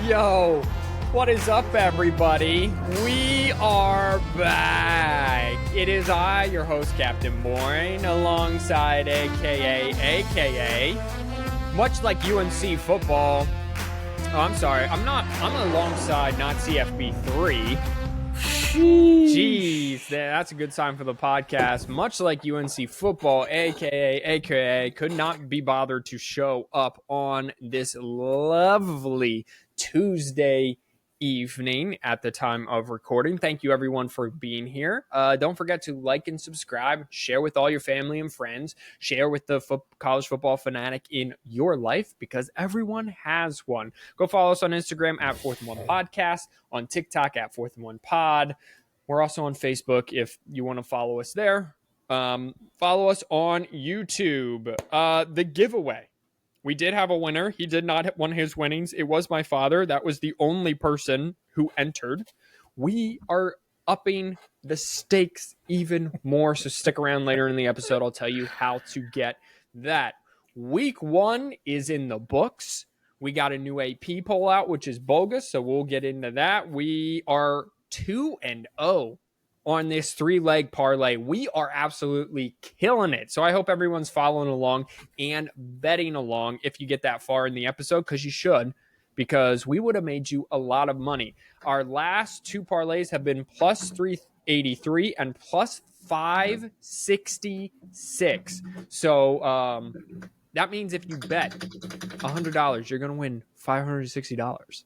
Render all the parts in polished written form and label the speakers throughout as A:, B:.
A: Yo, what is up, everybody? We are back. It is I, your host, Captain Boyne, alongside AKA, much like UNC football. Oh, I'm sorry. I'm alongside, not CFB3. Jeez, that's a good sign for the podcast. Much like UNC football, AKA, could not be bothered to show up on this lovely Tuesday evening at the time of recording. Thank you, everyone, for being here. Don't forget to like and subscribe, share with all your family and friends, share with the college football fanatic in your life, because everyone has one. Go follow us on Instagram at 4th and 1 Podcast, on TikTok at 4th and 1 Pod. We're also on Facebook if you want to follow us there. Follow us on YouTube. The giveaway. We did have a winner. He did not win his winnings. It was my father. That was the only person who entered. We are upping the stakes even more, so stick around later in the episode. I'll tell you how to get that. Week 1 is in the books. We got a new AP poll out, which is bogus, so we'll get into that. We are 2-0 on this 3-leg parlay. We are absolutely killing it. So I hope everyone's following along and betting along if you get that far in the episode, because you should, because we would have made you a lot of money. Our last 2 parlays have been plus 383 and plus 566. So that means if you bet $100, you're going to win $560.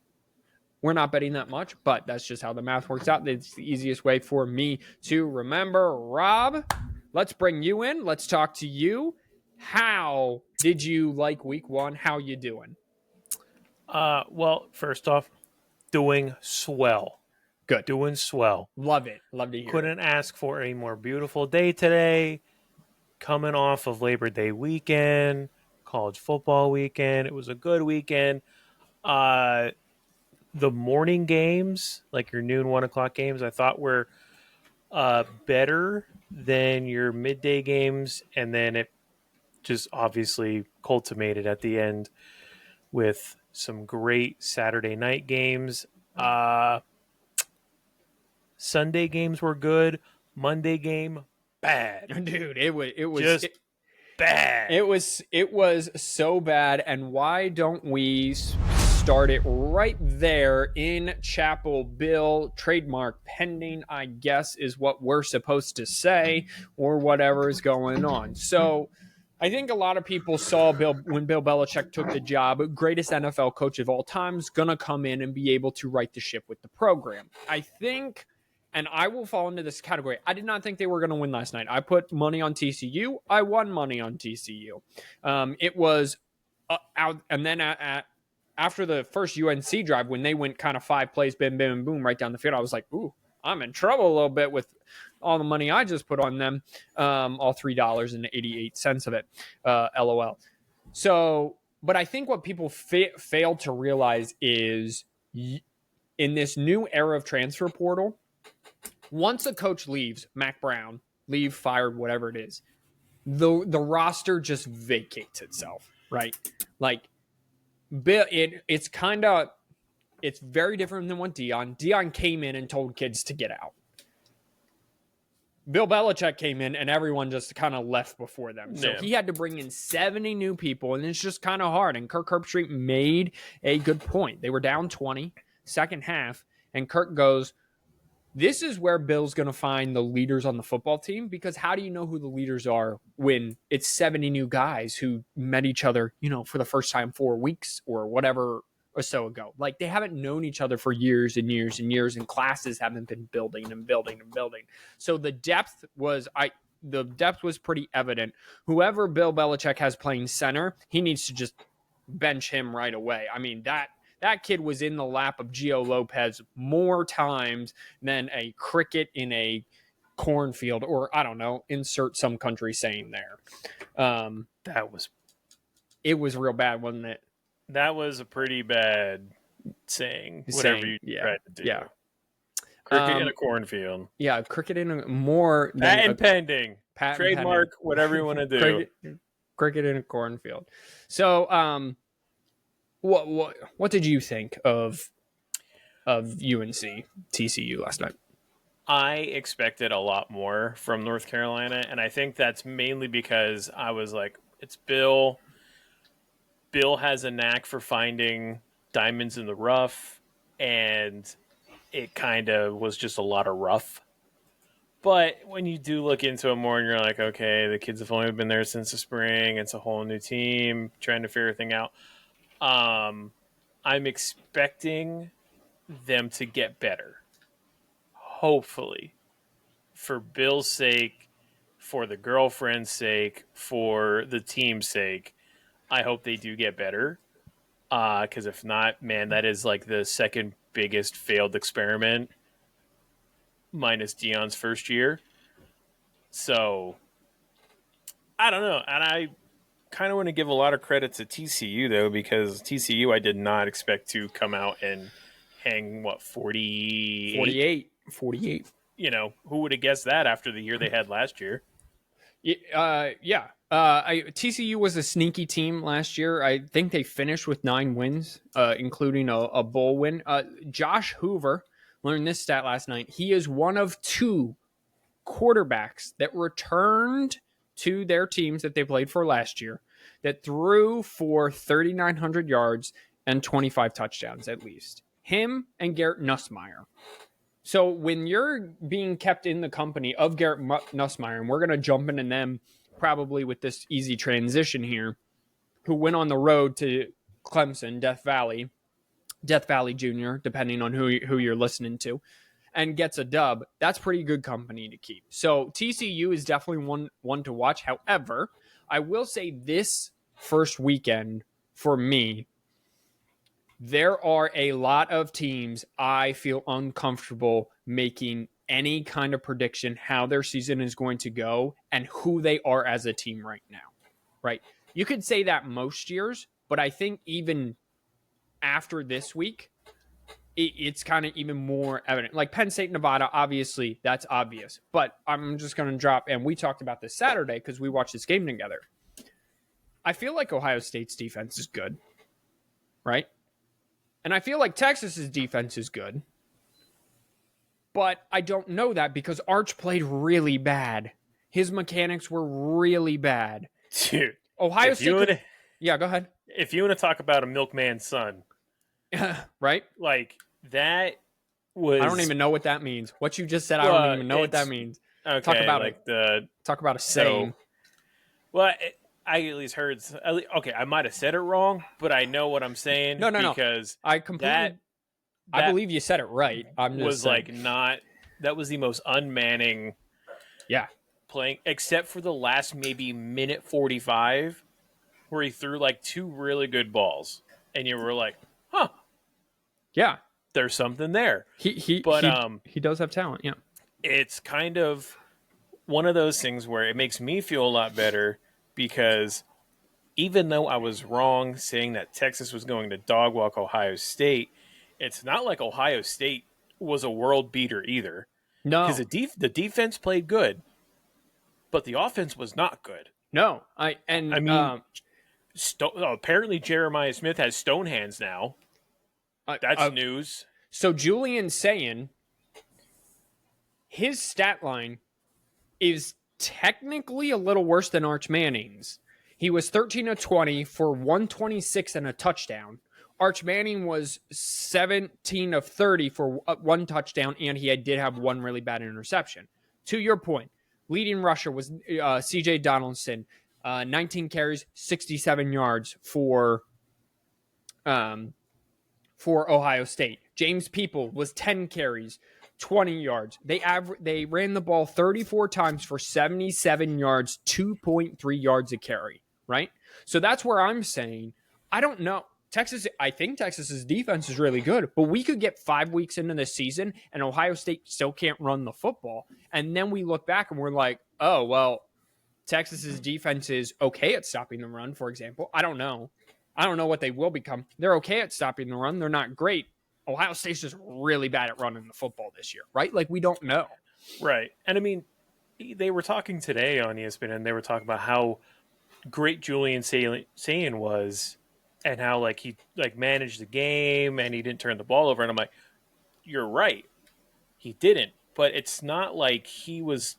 A: We're not betting that much, but that's just how the math works out. It's the easiest way for me to remember. Rob, let's bring you in. Let's talk to you. How did you like week 1? How you doing?
B: Well, first off, doing swell.
A: Good.
B: Doing swell.
A: Love it. Love to hear
B: Couldn't ask for a more beautiful day today. Coming off of Labor Day weekend, college football weekend. It was a good weekend. The morning games, like your noon, 1 o'clock games, I thought were better than your midday games. And then it just obviously culminated at the end with some great Saturday night games. Sunday games were good. Monday game, bad.
A: Dude, it was
B: just bad.
A: It was so bad. And why don't we start it right there in Chapel Bill? Trademark pending, I guess, is what we're supposed to say, or whatever is going on. So I think a lot of people saw when Bill Belichick took the job, greatest NFL coach of all time, is going to come in and be able to right the ship with the program. I think, and I will fall into this category, I did not think they were going to win last night. I put money on TCU. I won money on TCU. It was out, and then after the first UNC drive, when they went kind of 5 plays, bim, bim, boom, right down the field, I was like, ooh, I'm in trouble a little bit with all the money I just put on them, all $3.88 of it, LOL. So, but I think what people fail to realize is in this new era of transfer portal, once a coach leaves, Mac Brown, fired, whatever it is, the roster just vacates itself, right? Like, it's very different than what Dion came in and told kids to get out. Bill Belichick came in and everyone just kind of left before them. So he had to bring in 70 new people, and it's just kind of hard. And Kirk Herbstreit made a good point. They were down 20, second half, and Kirk goes, this is where Bill's going to find the leaders on the football team, because how do you know who the leaders are when it's 70 new guys who met each other, for the first time 4 weeks or whatever or so ago? Like, they haven't known each other for years and years and years, and classes haven't been building and building and building. So the depth was pretty evident. Whoever Bill Belichick has playing center, he needs to just bench him right away. I mean, that kid was in the lap of Gio Lopez more times than a cricket in a cornfield, or I don't know, insert some country saying there. It was real bad, wasn't it?
B: That was a pretty bad saying. Whatever you tried to do.
A: Yeah.
B: Cricket in a cornfield.
A: Yeah, cricket in a more than
B: patent pending. Trademark, whatever you want to do.
A: Cricket in a cornfield. So, What did you think of UNC TCU last night?
B: I expected a lot more from North Carolina, and I think that's mainly because I was like, it's Bill. Bill has a knack for finding diamonds in the rough, and it kind of was just a lot of rough. But when you do look into it more and you're like, okay, the kids have only been there since the spring. It's a whole new team trying to figure everything out. Um, I'm expecting them to get better. Hopefully. For Bill's sake, for the girlfriend's sake, for the team's sake, I hope they do get better. Because if not, man, that is like the second biggest failed experiment minus Dion's first year. So I don't know. And I kind of want to give a lot of credit to TCU, though, because TCU I did not expect to come out and hang, 48?
A: 48.
B: Who would have guessed that after the year they had last year?
A: Yeah. TCU was a sneaky team last year. I think they finished with 9 wins, including a bowl win. Josh Hoover learned this stat last night. He is one of 2 quarterbacks that returned to their teams that they played for last year that threw for 3,900 yards and 25 touchdowns at least. Him and Garrett Nussmeier. So when you're being kept in the company of Garrett Nussmeier, and we're going to jump into them probably with this easy transition here, who went on the road to Clemson, Death Valley Junior, depending on who you're listening to, and gets a dub, that's pretty good company to keep. So TCU is definitely one to watch. However, I will say this first weekend for me, there are a lot of teams I feel uncomfortable making any kind of prediction how their season is going to go and who they are as a team right now, right? You could say that most years, but I think even after this week, it's kind of even more evident. Like Penn State, Nevada, obviously, that's obvious. But I'm just going to drop, and we talked about this Saturday because we watched this game together. I feel like Ohio State's defense is good, right? And I feel like Texas's defense is good. But I don't know that because Arch played really bad. His mechanics were really bad.
B: Dude,
A: Ohio State. Yeah, go ahead.
B: If you want to talk about a milkman's son,
A: right?
B: Like that was.
A: I don't even know what that means. What you just said, I don't even know what that means.
B: Okay,
A: talk about
B: like
A: talk about a saying.
B: Well, I at least heard. Okay, I might have said it wrong, but I know what I'm saying.
A: No.
B: Because
A: I completely. I believe you said it right. I'm just
B: was
A: saying.
B: like not. That was the most unmanning.
A: Yeah.
B: Playing except for the last maybe minute 45, where he threw like 2 really good balls, and you were like, "Huh,
A: yeah,
B: there's something there."
A: He does have talent. Yeah,
B: it's kind of one of those things where it makes me feel a lot better because even though I was wrong saying that Texas was going to dog walk Ohio State, it's not like Ohio State was a world beater either.
A: No,
B: because the defense played good, but the offense was not good.
A: No,
B: apparently Jeremiah Smith has stone hands now. That's news.
A: So Julian's saying his stat line is technically a little worse than Arch Manning's. He was 13 of 20 for 126 and a touchdown. Arch Manning was 17 of 30 for 1 touchdown, and he did have 1 really bad interception. To your point, leading rusher was C.J. Donaldson, 19 carries, 67 yards for Ohio State. James People was 10 carries, 20 yards. They ran the ball 34 times for 77 yards, 2.3 yards a carry, right? So that's where I'm saying, I don't know. I think Texas's defense is really good, but we could get 5 weeks into the season and Ohio State still can't run the football. And then we look back and we're like, oh, well, Texas's defense is okay at stopping the run, for example. I don't know what they will become. They're okay at stopping the run. They're not great. Ohio State's just really bad at running the football this year, right? Like, we don't know.
B: Right. And I mean, they were talking today on ESPN, and they were talking about how great Julian saying was and how like he like managed the game and he didn't turn the ball over. And I'm like, you're right, he didn't. But it's not like he was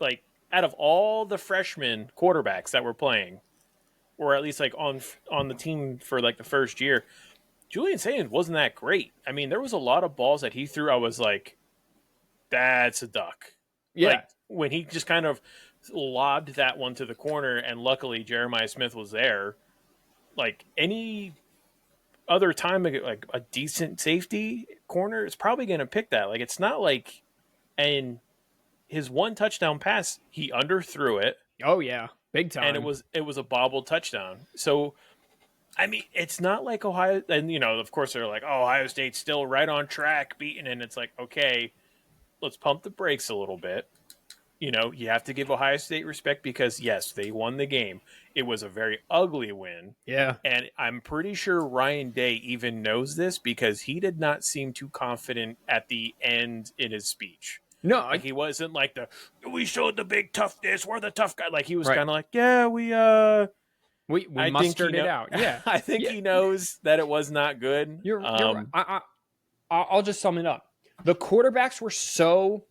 B: like out of all the freshman quarterbacks that were playing, or at least like on the team for like the first year, Julian Saban wasn't that great. I mean, there was a lot of balls that he threw. I was like, that's a duck.
A: Yeah.
B: Like when he just kind of lobbed that one to the corner, and luckily Jeremiah Smith was there. Like any other time, like a decent safety corner is probably going to pick that. Like it's not like, and his one touchdown pass, he underthrew it,
A: Oh yeah, big
B: and
A: time.
B: it was a bobbled touchdown. So I mean, it's not like Ohio, and of course they're like, oh, Ohio State's still right on track, beating, and it's like, okay, let's pump the brakes a little bit. You have to give Ohio State respect because yes, they won the game. It was a very ugly win.
A: Yeah.
B: And I'm pretty sure Ryan Day even knows this because he did not seem too confident at the end in his speech.
A: No,
B: Like he wasn't like we showed the big toughness, we're the tough guy. Like he was
A: right.
B: kind of like, yeah, we
A: We mustered it out. Yeah.
B: I think
A: Yeah.
B: he knows that it was not good.
A: You're right. I'll just sum it up. The quarterbacks were so,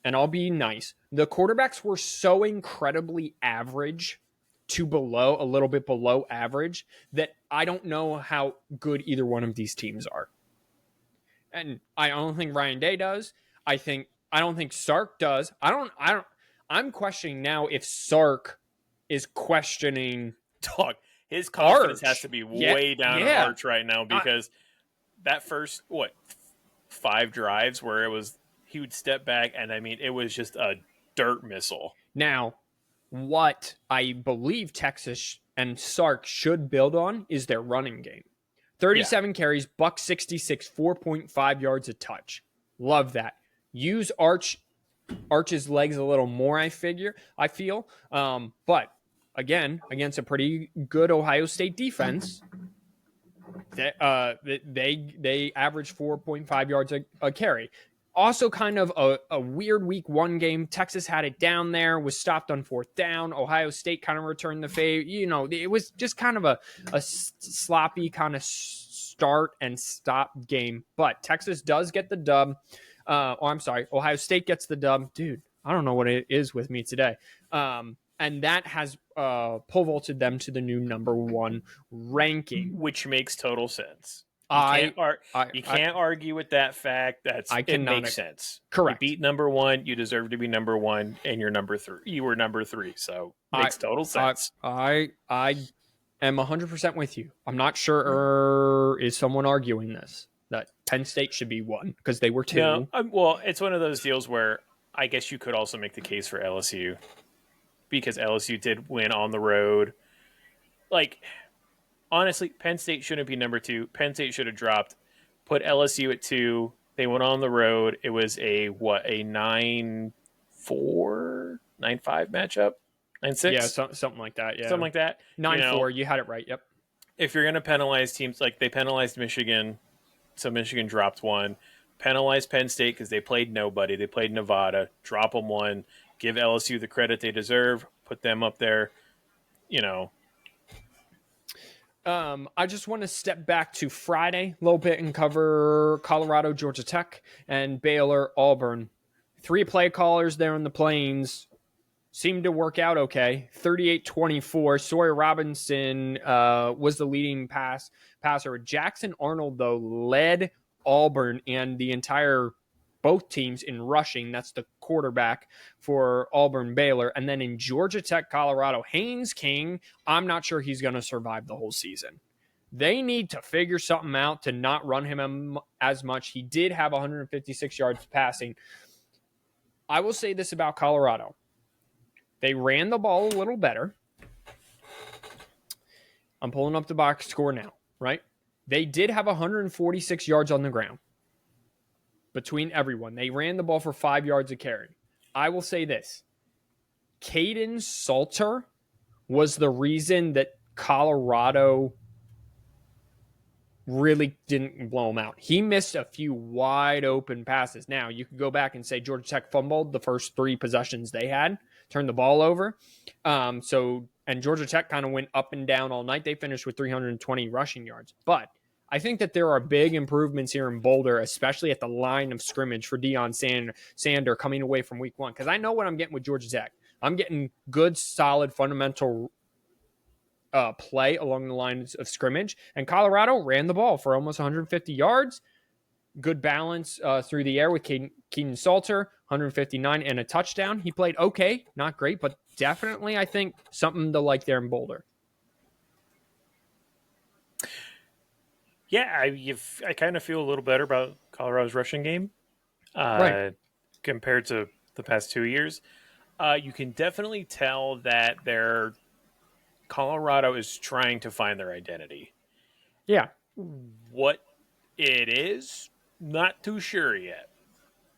A: and I'll be nice. The quarterbacks were so incredibly average to below, a little bit below average, that I don't know how good either one of these teams are. And I don't think Ryan Day does. I don't think Sark does. I'm questioning now if Sark is questioning
B: Dog, his confidence
A: Arch.
B: has to be way down on Arch right now because that first 5 drives where it was he would step back and I mean it was just a dirt missile.
A: Now, what I believe Texas and Sark should build on is their running game. 37 carries, buck 66, 4.5 yards a touch. Love that. Use Arch's legs a little more, I feel. But again, against a pretty good Ohio State defense, they average 4.5 yards a carry. Also kind of a weird week one game. Texas had it down there, was stopped on 4th down. Ohio State kind of returned the favor. It was just kind of a sloppy kind of start and stop game. But Texas does get the dub. I'm sorry, Ohio State gets the dub. Dude, I don't know what it is with me today. And that has pole vaulted them to the new number 1 ranking.
B: Which makes total sense. You can't argue with that fact. It makes sense.
A: Correct.
B: You beat number 1. You deserve to be number 1, and you're number 3. You were number 3, so it makes total sense.
A: I am 100% with you. I'm not sure is someone arguing this that Penn State should be 1 because they were 2.
B: No, well, it's one of those deals where I guess you could also make the case for LSU because LSU did win on the road. Like, honestly, Penn State shouldn't be number 2. Penn State should have dropped, put LSU at 2. They went on the road. It was a 9-4, 9-5 matchup? 9-6?
A: Yeah, something like that. Yeah.
B: Something like that.
A: 9-4. You had it right. Yep.
B: If you're going to penalize teams, like they penalized Michigan, so Michigan dropped 1. Penalize Penn State because they played nobody. They played Nevada. Drop them 1. Give LSU the credit they deserve. Put them up there.
A: I just want to step back to Friday a little bit and cover Colorado, Georgia Tech, and Baylor, Auburn. 3 play callers there in the Plains seemed to work out okay. 38-24. Sawyer Robinson was the leading passer. Jackson Arnold, though, led Auburn and both teams in rushing. That's the quarterback for Auburn Baylor. And then in Georgia Tech, Colorado, Haynes King, I'm not sure he's going to survive the whole season. They need to figure something out to not run him as much. He did have 156 yards passing. I will say this about Colorado. They ran the ball a little better. I'm pulling up the box score now, right? They did have 146 yards on the ground. Between everyone. They ran the ball for 5 yards a carry. I will say this. Caden Salter was the reason that Colorado really didn't blow him out. He missed a few wide open passes. Now, you could go back and say Georgia Tech fumbled the first 3 possessions they had, turned the ball over. And Georgia Tech kind of went up and down all night. They finished with 320 rushing yards. But I think that there are big improvements here in Boulder, especially at the line of scrimmage for Deion Sander coming away from week 1. Because I know what I'm getting with Georgia Tech. I'm getting good, solid, fundamental play along the lines of scrimmage. And Colorado ran the ball for almost 150 yards. Good balance through the air with Keaton Salter, 159 and a touchdown. He played okay, not great, but definitely, I think, something to like there in Boulder.
B: Yeah, I kind of feel a little better about Colorado's rushing game
A: Right.
B: compared to the past 2 years. You can definitely tell that Colorado is trying to find their identity.
A: Yeah.
B: What it is, not too sure yet.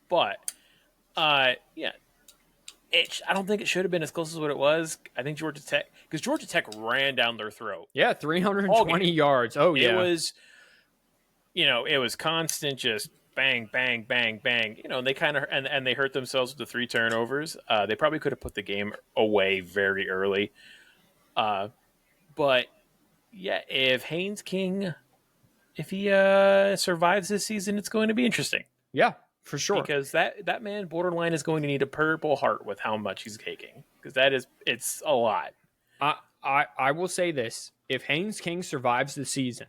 B: But yeah, I don't think it should have been as close as what it was. I think Georgia Tech ran down their throat.
A: Yeah, 320 yards. Oh, yeah.
B: It was constant, just bang, bang, bang, bang. And they kind of and they hurt themselves with the 3 turnovers. They probably could have put the game away very early. But yeah, if Haynes King, if he survives this season, it's going to be interesting.
A: Yeah, for sure.
B: Because that man borderline is going to need a Purple Heart with how much he's taking. Because it's a lot.
A: I will say this. If Haynes King survives the season,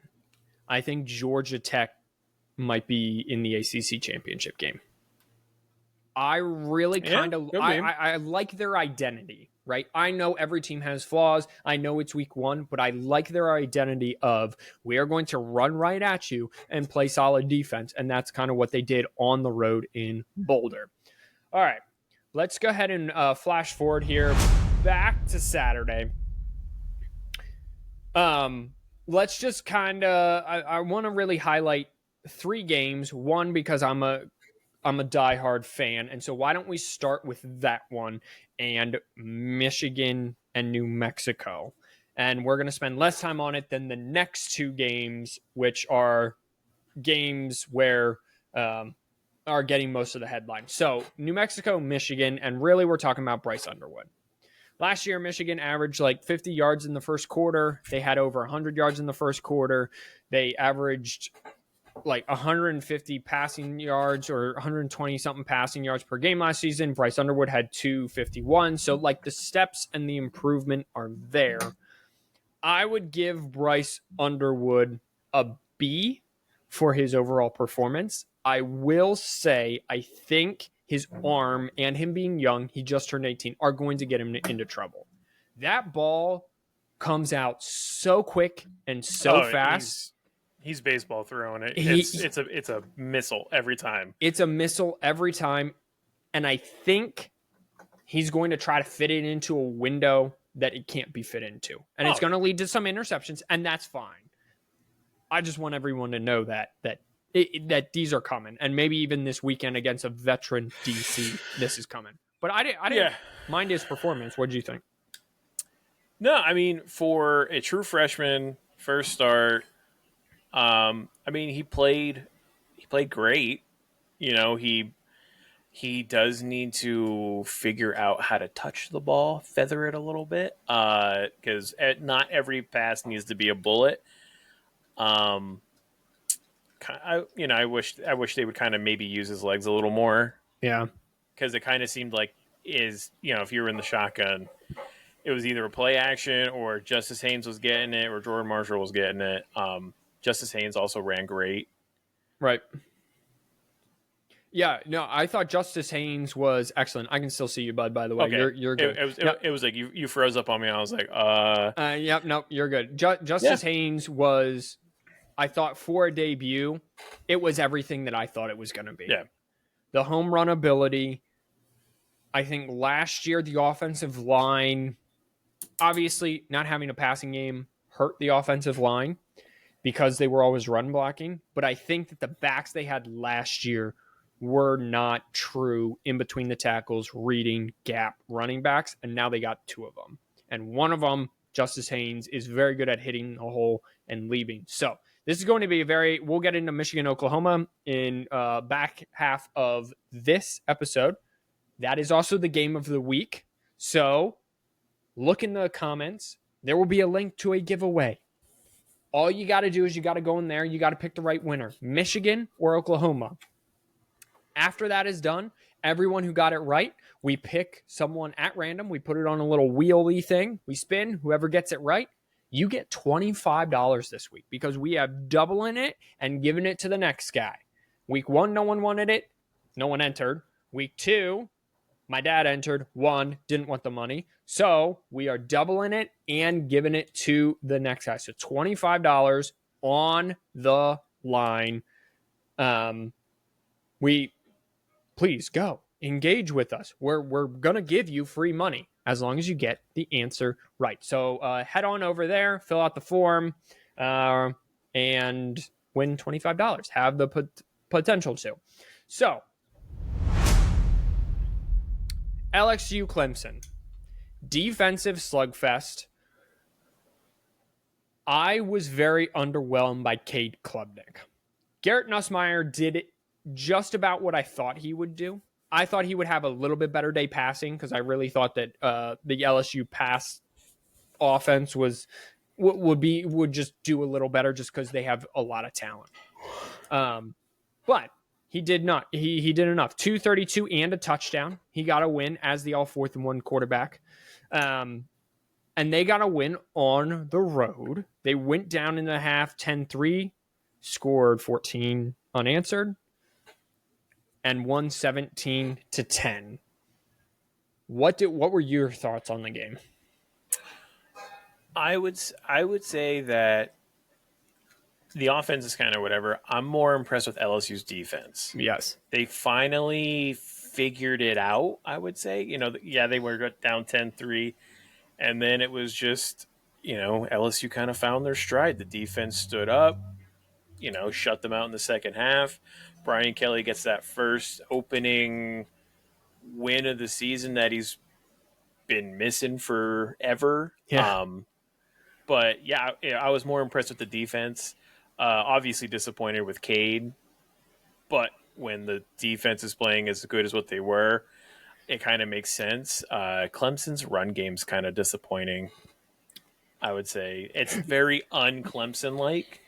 A: I think Georgia Tech might be in the ACC championship game. I really kind of I like their identity, right? I know every team has flaws. I know it's week 1, but I like their identity of we are going to run right at you and play solid defense. And that's kind of what they did on the road in Boulder. All right, let's go ahead and flash forward here back to Saturday. Let's just kind of, I want to really highlight 3 games. One, because I'm a diehard fan. And so why don't we start with that one and Michigan and New Mexico? And we're going to spend less time on it than the next 2 games, which are games where are getting most of the headlines. So New Mexico, Michigan, and really we're talking about Bryce Underwood. Last year, Michigan averaged like 50 yards in the first quarter. They had over 100 yards in the first quarter. They averaged like 150 passing yards or 120 something passing yards per game last season. Bryce Underwood had 251. So like the steps and the improvement are there. I would give Bryce Underwood a B for his overall performance. I will say, I think his arm and him being young, he just turned 18, are going to get him into trouble. That ball comes out so quick and so fast.
B: He's baseball throwing it. It's a missile every time.
A: It's a missile every time. And I think he's going to try to fit it into a window that it can't be fit into. And it's going to lead to some interceptions, and that's fine. I just want everyone to know that these are coming. And maybe even this weekend against a veteran DC, this is coming. But I didn't mind his performance. What did you think?
B: No, I mean, for a true freshman, first start, I mean, he played great. He does need to figure out how to touch the ball, feather it a little bit, because not every pass needs to be a bullet. I wish they would kind of maybe use his legs a little more.
A: Yeah,
B: because it kind of seemed like if you were in the shotgun, it was either a play action or Justice Haynes was getting it or Jordan Marshall was getting it. Justice Haynes also ran great.
A: Right. Yeah, no, I thought Justice Haynes was excellent. I can still see you, bud, by the way. Okay. You're good.
B: It was like you froze up on me. I was like,
A: Yep, no, you're good. Justice Haynes was, I thought, for a debut, it was everything that I thought it was going to be.
B: Yeah.
A: The home run ability. I think last year the offensive line, obviously not having a passing game hurt the offensive line because they were always run blocking. But I think that the backs they had last year were not true in between the tackles, reading gap running backs. And now they got 2 of them. And one of them, Justice Haynes, is very good at hitting the hole and leaving. So This is going to be we'll get into Michigan, Oklahoma in back half of this episode. That is also the game of the week. So look in the comments. There will be a link to a giveaway. All you got to do is you got to go in there. You got to pick the right winner, Michigan or Oklahoma. After that is done, everyone who got it right, we pick someone at random. We put it on a little wheelie thing. We spin. Whoever gets it right, you get $25 this week because we have doubling it and giving it to the next guy. Week 1, no one wanted it. No one entered. Week 2, my dad entered, won, didn't want the money. So we are doubling it and giving it to the next guy. So $25 on the line. Please go engage with us. We're going to give you free money as long as you get the answer right. So head on over there, fill out the form, and win $25. Have the potential to. So LSU Clemson, defensive slugfest. I was very underwhelmed by Cade Klubnik. Garrett Nussmeier did just about what I thought he would do. I thought he would have a little bit better day passing because I really thought that the LSU pass offense would just do a little better just because they have a lot of talent. But he did not. He did enough. 232 and a touchdown. He got a win as the all 4th and 1 quarterback. And they got a win on the road. They went down in the half 10-3, scored 14 unanswered, and won 17-10. What were your thoughts on the game?
B: I would say that the offense is kind of whatever. I'm more impressed with LSU's defense.
A: Yes.
B: They finally figured it out, I would say. They were down 10-3, and then it was just, LSU kind of found their stride. The defense stood up, shut them out in the second half. Brian Kelly gets that first opening win of the season that he's been missing forever.
A: Yeah.
B: But yeah, I was more impressed with the defense. Obviously disappointed with Cade, but when the defense is playing as good as what they were, it kind of makes sense. Clemson's run game's kind of disappointing, I would say. It's very un-Clemson like.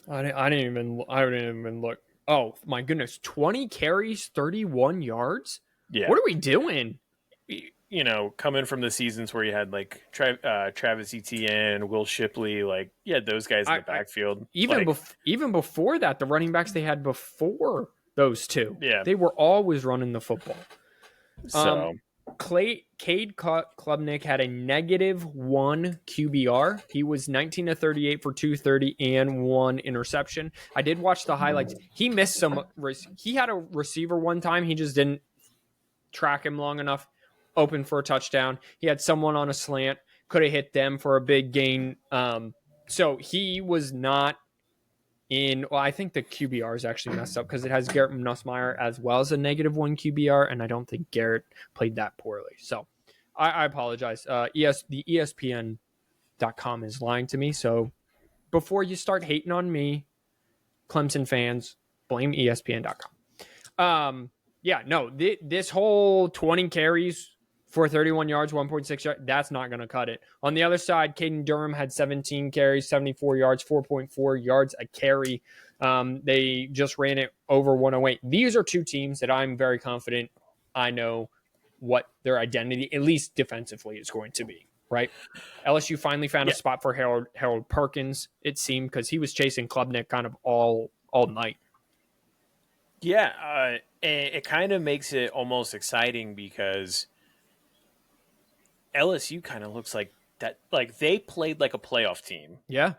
A: I didn't even look. Oh my goodness, 20 carries, 31 yards.
B: Yeah.
A: What are we doing?
B: Coming from the seasons where you had like Travis Etienne, Will Shipley, those guys in the backfield.
A: Even before that, the running backs they had before those two,
B: yeah,
A: they were always running the football.
B: So
A: Cade Klubnik had a -1 QBR. He was 19 of 38 for 230 and 1 interception. I did watch the highlights. He missed some. He had a receiver one time. He just didn't track him long enough. Open for a touchdown. He had someone on a slant. Could have hit them for a big gain. So he was not in. Well, I think the QBR is actually messed up because it has Garrett Nussmeier as well as a -1 QBR, and I don't think Garrett played that poorly. So I apologize. The ESPN.com is lying to me. So before you start hating on me, Clemson fans, blame ESPN.com. This whole 20 carries for 31 yards, 1.6 yards, that's not going to cut it. On the other side, Caden Durham had 17 carries, 74 yards, 4.4 yards a carry. They just ran it over 108. These are two teams that I'm very confident I know what their identity, at least defensively, is going to be, right? LSU finally found a spot for Harold Perkins, it seemed, because he was chasing Klubnik kind of all night.
B: Yeah, it kind of makes it almost exciting because LSU kind of looks like that. Like they played like a playoff team.
A: Yeah.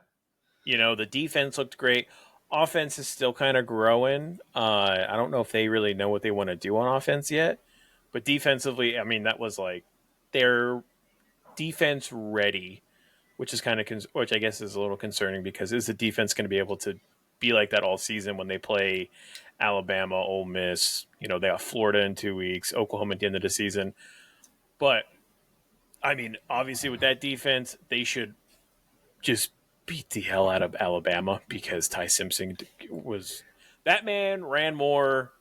B: The defense looked great. Offense is still kind of growing. I don't know if they really know what they want to do on offense yet. But defensively, I mean, that was like their defense ready, which is kind of which I guess is a little concerning because is the defense going to be able to be like that all season when they play Alabama, Ole Miss? They have Florida in 2 weeks, Oklahoma at the end of the season. But I mean, obviously with that defense, they should just beat the hell out of Alabama because Ty Simpson was that man ran more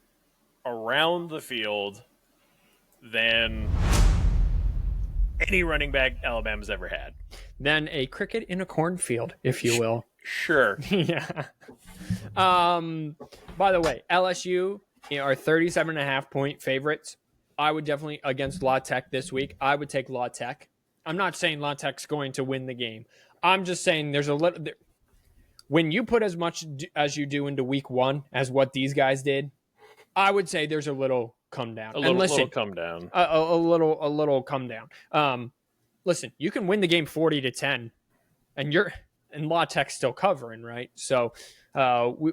B: around the field than any running back Alabama's ever had.
A: Than a cricket in a cornfield, if you will.
B: Sure.
A: Yeah. By the way, LSU are 37.5-point favorites. I would definitely, against La Tech this week, I would take La Tech. I'm not saying La Tech's going to win the game. I'm just saying there's a little. When you put as much as you do into week one as what these guys did, I would say there's a little come down.
B: Little come down.
A: A little come down. Listen, you can win the game 40-10, and La Tech's still covering, right? So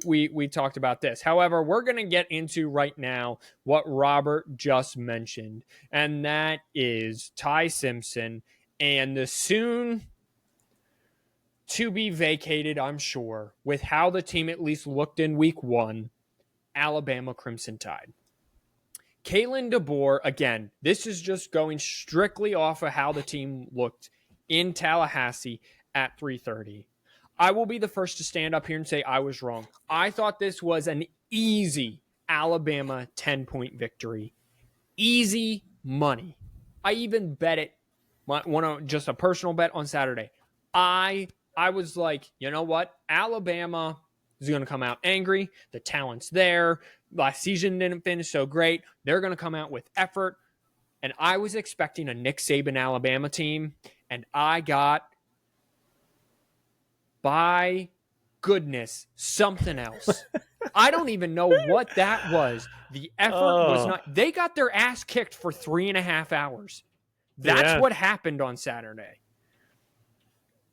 A: we talked about this. However, we're going to get into right now what Robert just mentioned, and that is Ty Simpson and the soon to be vacated, I'm sure, with how the team at least looked in week one, Alabama Crimson Tide. Kalen DeBoer, again, this is just going strictly off of how the team looked in Tallahassee at 3:30. I will be the first to stand up here and say I was wrong. I thought this was an easy Alabama 10-point victory. Easy money. I even bet it, just a personal bet on Saturday. I was like, you know what? Alabama is going to come out angry. The talent's there. Last season didn't finish so great. They're going to come out with effort. And I was expecting a Nick Saban Alabama team, and I got, by goodness, something else. I don't even know what that was. The effort was not. They got their ass kicked for 3.5 hours. That's what happened on Saturday.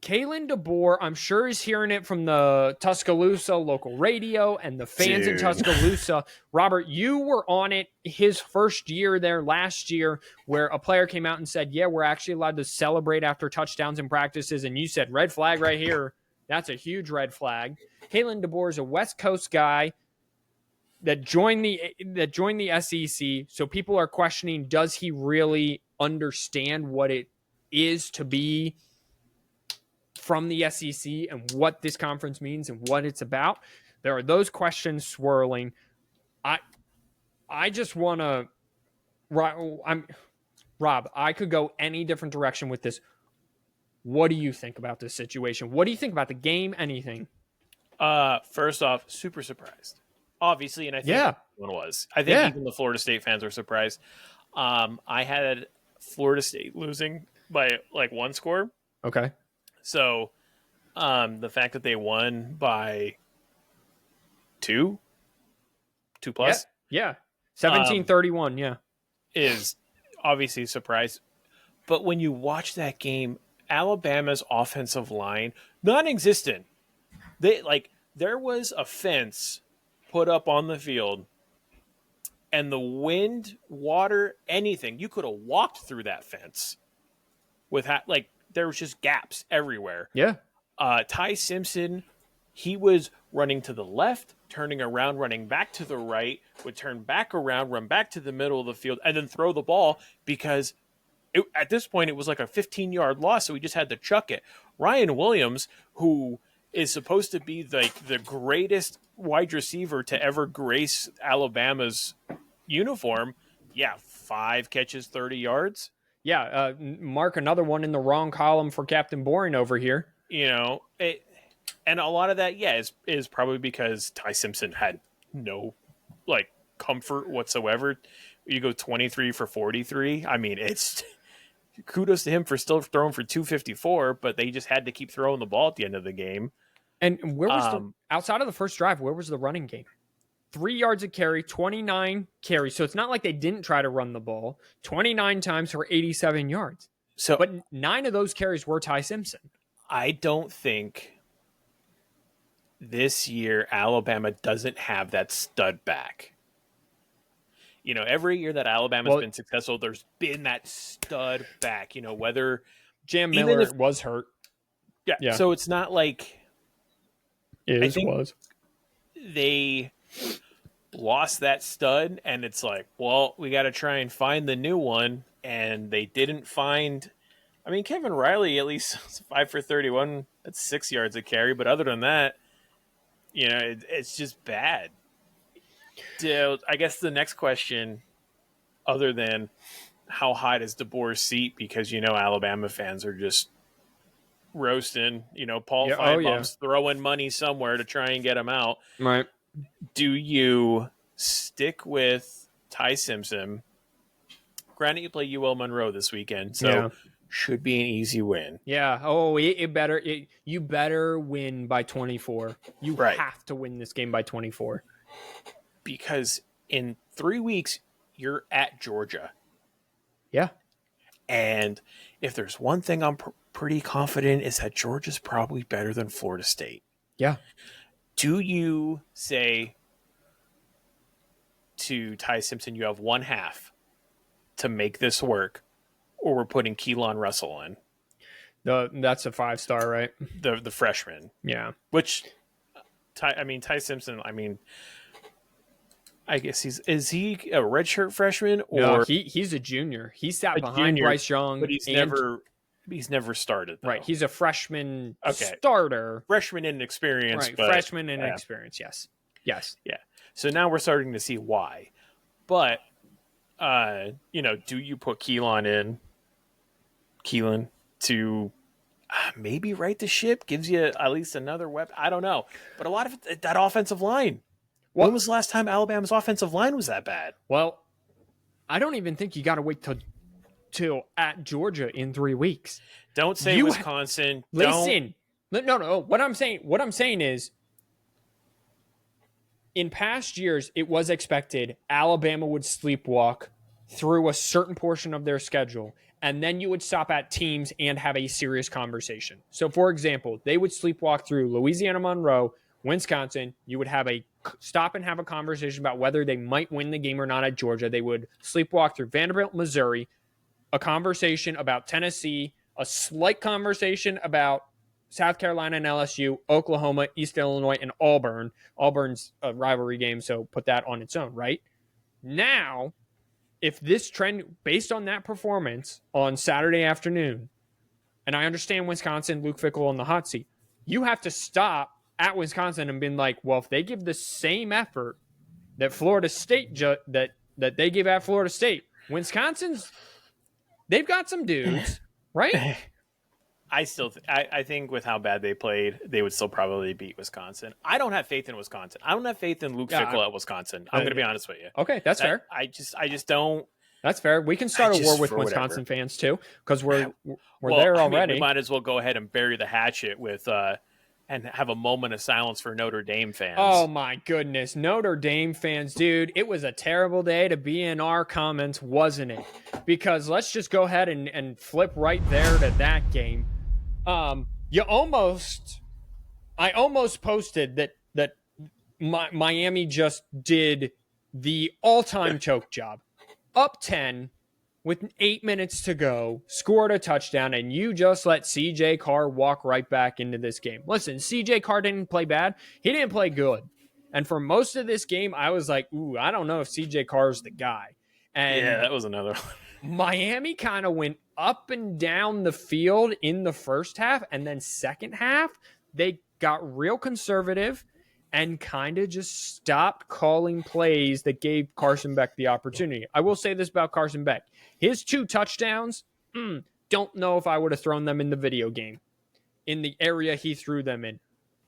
A: Kalen DeBoer, I'm sure is hearing it from the Tuscaloosa local radio and the fans in Tuscaloosa. Robert, you were on it his first year there last year where a player came out and said, yeah, we're actually allowed to celebrate after touchdowns and practices. And you said, red flag right here. That's a huge red flag. Kalen DeBoer is a West Coast guy that joined the SEC. So people are questioning, does he really understand what it is to be from the SEC and what this conference means and what it's about? There are those questions swirling. I just want to, Rob, I could go any different direction with this. What do you think about this situation? What do you think about the game? Anything?
B: First off, super surprised, obviously, and I think everyone was. I think even the Florida State fans were surprised. I had Florida State losing by like one score.
A: Okay.
B: So, the fact that they won by two plus,
A: 17-31,
B: is obviously a surprise. But when you watch that game, Alabama's offensive line non-existent. There was a fence put up on the field, and the wind, water, anything, you could have walked through that fence with there was just gaps everywhere.
A: Yeah.
B: Ty Simpson, he was running to the left, turning around, running back to the right, would turn back around, run back to the middle of the field, and then throw the ball because at this point it was like a 15-yard loss, so he just had to chuck it. Ryan Williams, who is supposed to be like the greatest wide receiver to ever grace Alabama's uniform, 5 catches, 30 yards.
A: Yeah, mark another one in the wrong column for Captain Boring over here.
B: And a lot of that, is probably because Ty Simpson had no comfort whatsoever. You go 23 for 43. I mean, it's kudos to him for still throwing for 254, but they just had to keep throwing the ball at the end of the game.
A: And where was outside of the first drive, where was the running game? 3 yards a carry, 29 carries. So it's not like they didn't try to run the ball. 29 times for 87 yards. But 9 of those carries were Ty Simpson.
B: I don't think this year Alabama doesn't have that stud back. Every year that Alabama's been successful, there's been that stud back. Whether
A: Jam Miller was hurt.
B: Yeah. So it's not like
A: was.
B: They lost that stud, and it's like, well, we got to try and find the new one, and they didn't find I mean, Kevin Riley at least 5 for 31. That's 6 yards a carry. But other than that, it's just bad. So I guess the next question, other than how high does DeBoer's seat, because Alabama fans are just roasting, Paul
A: Yeah. Oh yeah.
B: Feinbaum's throwing money somewhere to try and get him out.
A: Right.
B: Do you stick with Ty Simpson? Granted, you play UL Monroe this weekend, so should be an easy win.
A: Yeah. Oh, you better win by 24. You have to win this game by 24.
B: Because in 3 weeks, you're at Georgia.
A: Yeah.
B: And if there's one thing I'm pretty confident is that Georgia's probably better than Florida State.
A: Yeah.
B: Do you say to Ty Simpson, you have one half to make this work, or we're putting Keelan Russell in?
A: That's a 5-star, right?
B: The freshman.
A: Yeah.
B: Which, Ty Simpson, I guess is he a redshirt freshman, or
A: no, he's a junior. He sat behind Bryce Young,
B: but he's never started. Though.
A: Right, he's a freshman starter.
B: Freshman in experience,
A: right?
B: But,
A: freshman in experience. Yes.
B: Yeah. So now we're starting to see why. But do you put Keelan to maybe right the ship? Gives you at least another weapon. I don't know, but a lot of that offensive line. When was the last time Alabama's offensive line was that bad?
A: Well, I don't even think you got to wait till at Georgia in 3 weeks.
B: Don't say Wisconsin.
A: Listen. No. What I'm saying is, in past years, it was expected Alabama would sleepwalk through a certain portion of their schedule, and then you would stop at teams and have a serious conversation. So, for example, they would sleepwalk through Louisiana Monroe, Wisconsin. You would have a stop and have a conversation about whether they might win the game or not at Georgia. They would sleepwalk through Vanderbilt, Missouri, a conversation about Tennessee, a slight conversation about South Carolina and LSU, Oklahoma, East Illinois, and Auburn. Auburn's a rivalry game, so put that on its own, right? Now, if this trend, based on that performance on Saturday afternoon, and I understand Wisconsin, Luke Fickell on the hot seat, you have to stop at Wisconsin and been like, well, if they give the same effort that Florida State that they give at Florida State, Wisconsin's they've got some dudes, right?
B: I think with how bad they played, they would still probably beat Wisconsin. I don't have faith in Wisconsin. I don't have faith in Luke Fickell at Wisconsin. I'm going to be honest with you.
A: Okay, that's fair.
B: I just don't.
A: That's fair. We can start a war with Wisconsin fans too, because we're there already.
B: We might as well go ahead and bury the hatchet with and have a moment of silence for Notre Dame fans.
A: Oh my goodness, Notre Dame fans, dude! It was a terrible day to be in our comments, wasn't it? Because let's just go ahead and flip right there to that game. I almost posted that Miami just did the all-time choke job. Up 10 with 8 minutes to go, scored a touchdown, and you just let CJ Carr walk right back into this game. Listen, CJ Carr didn't play bad. He didn't play good. And for most of this game, I was like, ooh, I don't know if CJ Carr's the guy. And
B: yeah, that was another one.
A: Miami kind of went up and down the field in the first half, and then second half, they got real conservative and kind of just stopped calling plays that gave Carson Beck the opportunity. I will say this about Carson Beck. His 2 touchdowns, don't know if I would have thrown them in the video game, in the area he threw them in.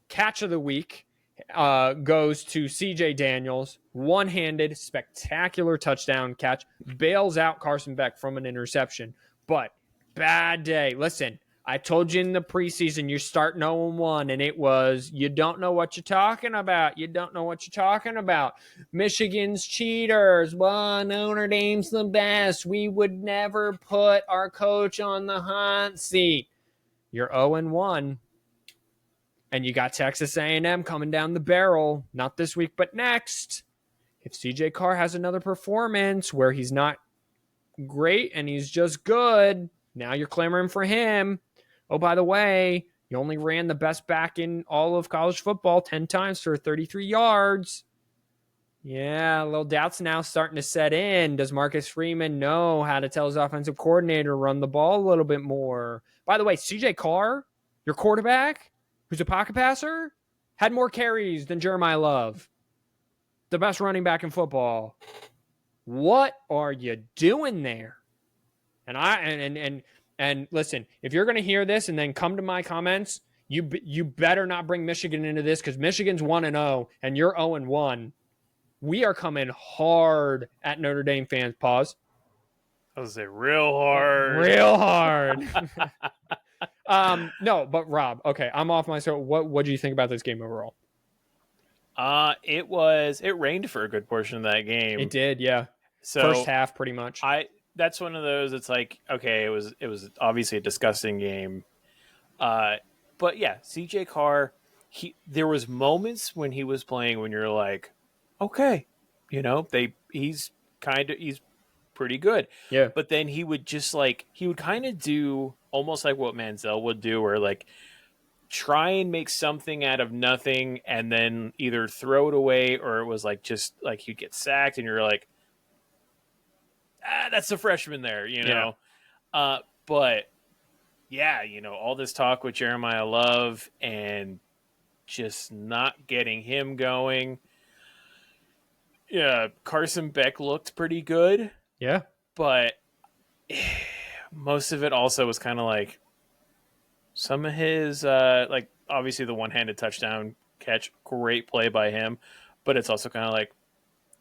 A: Catch of the week goes to CJ Daniels, one-handed, spectacular touchdown catch, bails out Carson Beck from an interception. But bad day. Listen, I told you in the preseason you start 0-1, and it was, you don't know what you're talking about. You don't know what you're talking about. Michigan's cheaters. Well, Notre Dame's the best. We would never put our coach on the hot seat. You're 0-1, and you got Texas A&M coming down the barrel. Not this week, but next. If CJ Carr has another performance where he's not great and he's just good, now you're clamoring for him. Oh, by the way, you only ran the best back in all of college football 10 times for 33 yards. Yeah, a little doubts now starting to set in. Does Marcus Freeman know how to tell his offensive coordinator to run the ball a little bit more? By the way, CJ Carr, your quarterback, who's a pocket passer, had more carries than Jeremiah Love, the best running back in football. What are you doing there? And listen, if you're going to hear this and then come to my comments, you better not bring Michigan into this because Michigan's 1-0 and you're 0-1. We are coming hard at Notre Dame fans. Pause.
B: I was say real hard.
A: Real hard. No, but Rob, okay, I'm off my so what do you think about this game overall?
B: It rained for a good portion of that game.
A: It did, yeah.
B: So
A: first half pretty much.
B: That's one of those, it's like, okay, it was obviously a disgusting game. But yeah, CJ Carr, there was moments when he was playing when you're like, okay, he's pretty good.
A: Yeah.
B: But then he would kind of do almost like what Manziel would do, where like try and make something out of nothing and then either throw it away, or it was like just like he'd get sacked and you're like, that's the freshman there,
A: Yeah.
B: But yeah, all this talk with Jeremiah Love and just not getting him going. Yeah, Carson Beck looked pretty good.
A: Yeah.
B: But most of it also was kind of like some of his, like obviously the one-handed touchdown catch, great play by him. But it's also kind of like,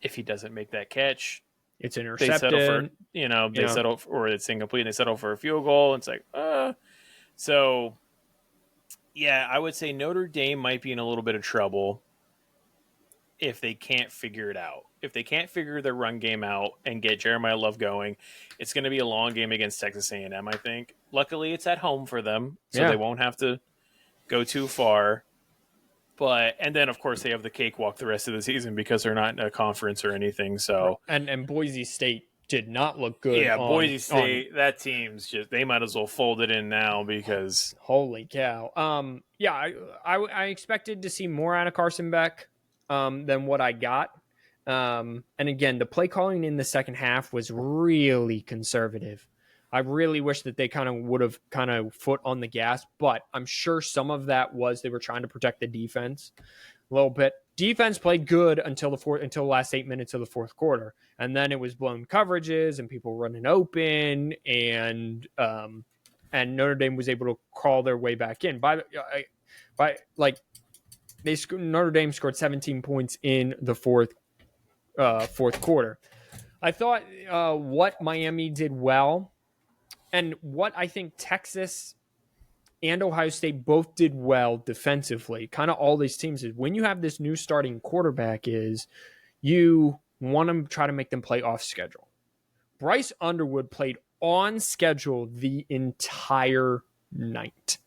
B: if he doesn't make that catch,
A: it's intercepted.
B: They settle for, or it's incomplete and they settle for a field goal. And it's like, So, yeah, I would say Notre Dame might be in a little bit of trouble if they can't figure it out. If they can't figure their run game out and get Jeremiah Love going, it's going to be a long game against Texas A&M, I think. Luckily, it's at home for them, so they won't have to go too far. And then, of course, they have the cakewalk the rest of the season because they're not in a conference or anything. So
A: and Boise State did not look good.
B: Yeah, Boise State, that team's they might as well fold it in now because
A: holy cow. Yeah, I expected to see more out of Carson Beck than what I got. And again, the play calling in the second half was really conservative. I really wish that they would have foot on the gas, but I'm sure some of that was they were trying to protect the defense a little bit. Defense played good until the last 8 minutes of the fourth quarter, and then it was blown coverages and people running open, and Notre Dame was able to crawl their way back in. Notre Dame scored 17 points in the fourth quarter. I thought what Miami did well, and what I think Texas and Ohio State both did well defensively, kind of all these teams, is when you have this new starting quarterback is you want to try to make them play off schedule. Bryce Underwood played on schedule the entire night,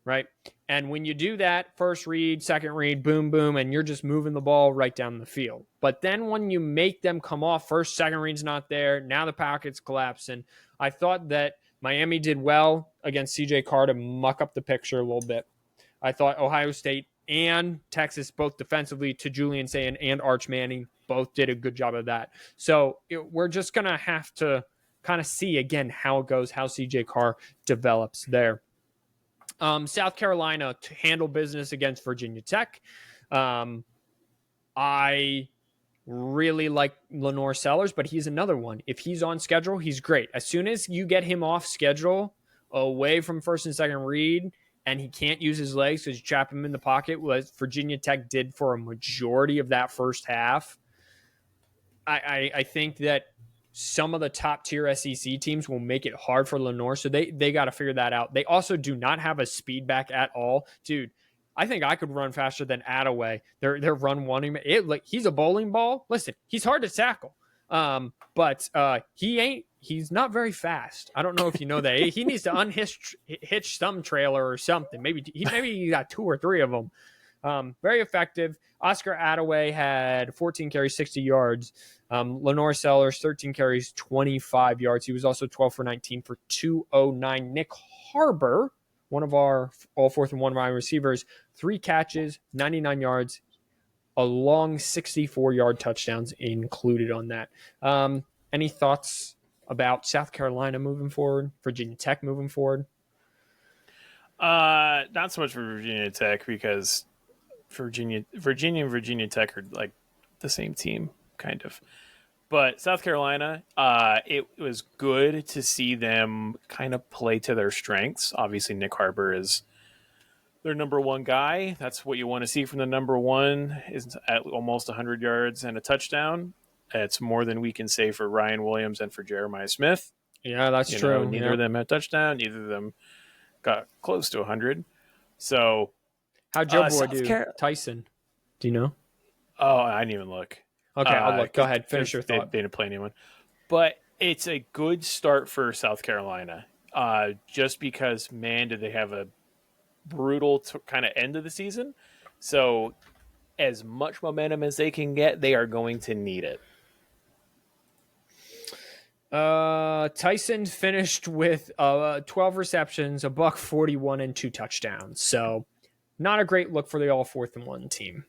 A: right? And when you do that, first read, second read, boom, boom, and you're just moving the ball right down the field. But then when you make them come off, first, second read's not there, now the pocket's collapsing. I thought that Miami did well against CJ Carr to muck up the picture a little bit. I thought Ohio State and Texas, both defensively, to Julian Sayin and Arch Manning, both did a good job of that. So we're just going to have to kind of see, again, how it goes, how CJ Carr develops there. South Carolina to handle business against Virginia Tech. I really like Lenore Sellers, but he's another one. If he's on schedule, he's great. As soon as you get him off schedule, away from first and second read, and he can't use his legs because you trap him in the pocket, what Virginia Tech did for a majority of that first half, I think that some of the top tier SEC teams will make it hard for Lenore. So they got to figure that out. They also do not have a speed back at all. Dude, I think I could run faster than Attaway. They're run wanting it. Like, he's a bowling ball. Listen, he's hard to tackle. But he's not very fast. I don't know if you know that. He needs to hitch some trailer or something. Maybe he got 2 or 3 of them. Very effective. Oscar Attaway had 14 carries, 60 yards. Lenore Sellers, 13 carries, 25 yards. He was also 12 for 19 for 209. Nick Harbor, one of our all 4th and 1 wide receivers, 3 catches, 99 yards. a long 64-yard touchdowns included on that. Any thoughts about South Carolina moving forward, Virginia Tech moving forward?
B: Not so much for Virginia Tech because Virginia and Virginia Tech are like the same team, kind of. But South Carolina, it was good to see them kind of play to their strengths. Obviously, Nick Harbor is their number one guy. That's what you want to see from the number one, is at almost 100 yards and a touchdown. It's more than we can say for Ryan Williams and for Jeremiah Smith.
A: Yeah, that's true.
B: Neither of them had a touchdown. Neither of them got close to 100. So,
A: how'd Joe Boy do? Tyson, do you know?
B: Oh, I didn't even look.
A: Okay, I'll look. Go ahead. Finish your thought.
B: They didn't play anyone. But it's a good start for South Carolina. Just because, man, did they have a brutal kind of end of the season. So as much momentum as they can get, they are going to need it.
A: Tyson finished with 12 receptions, $141, and 2 touchdowns. So not a great look for the all 4th-and-1 team.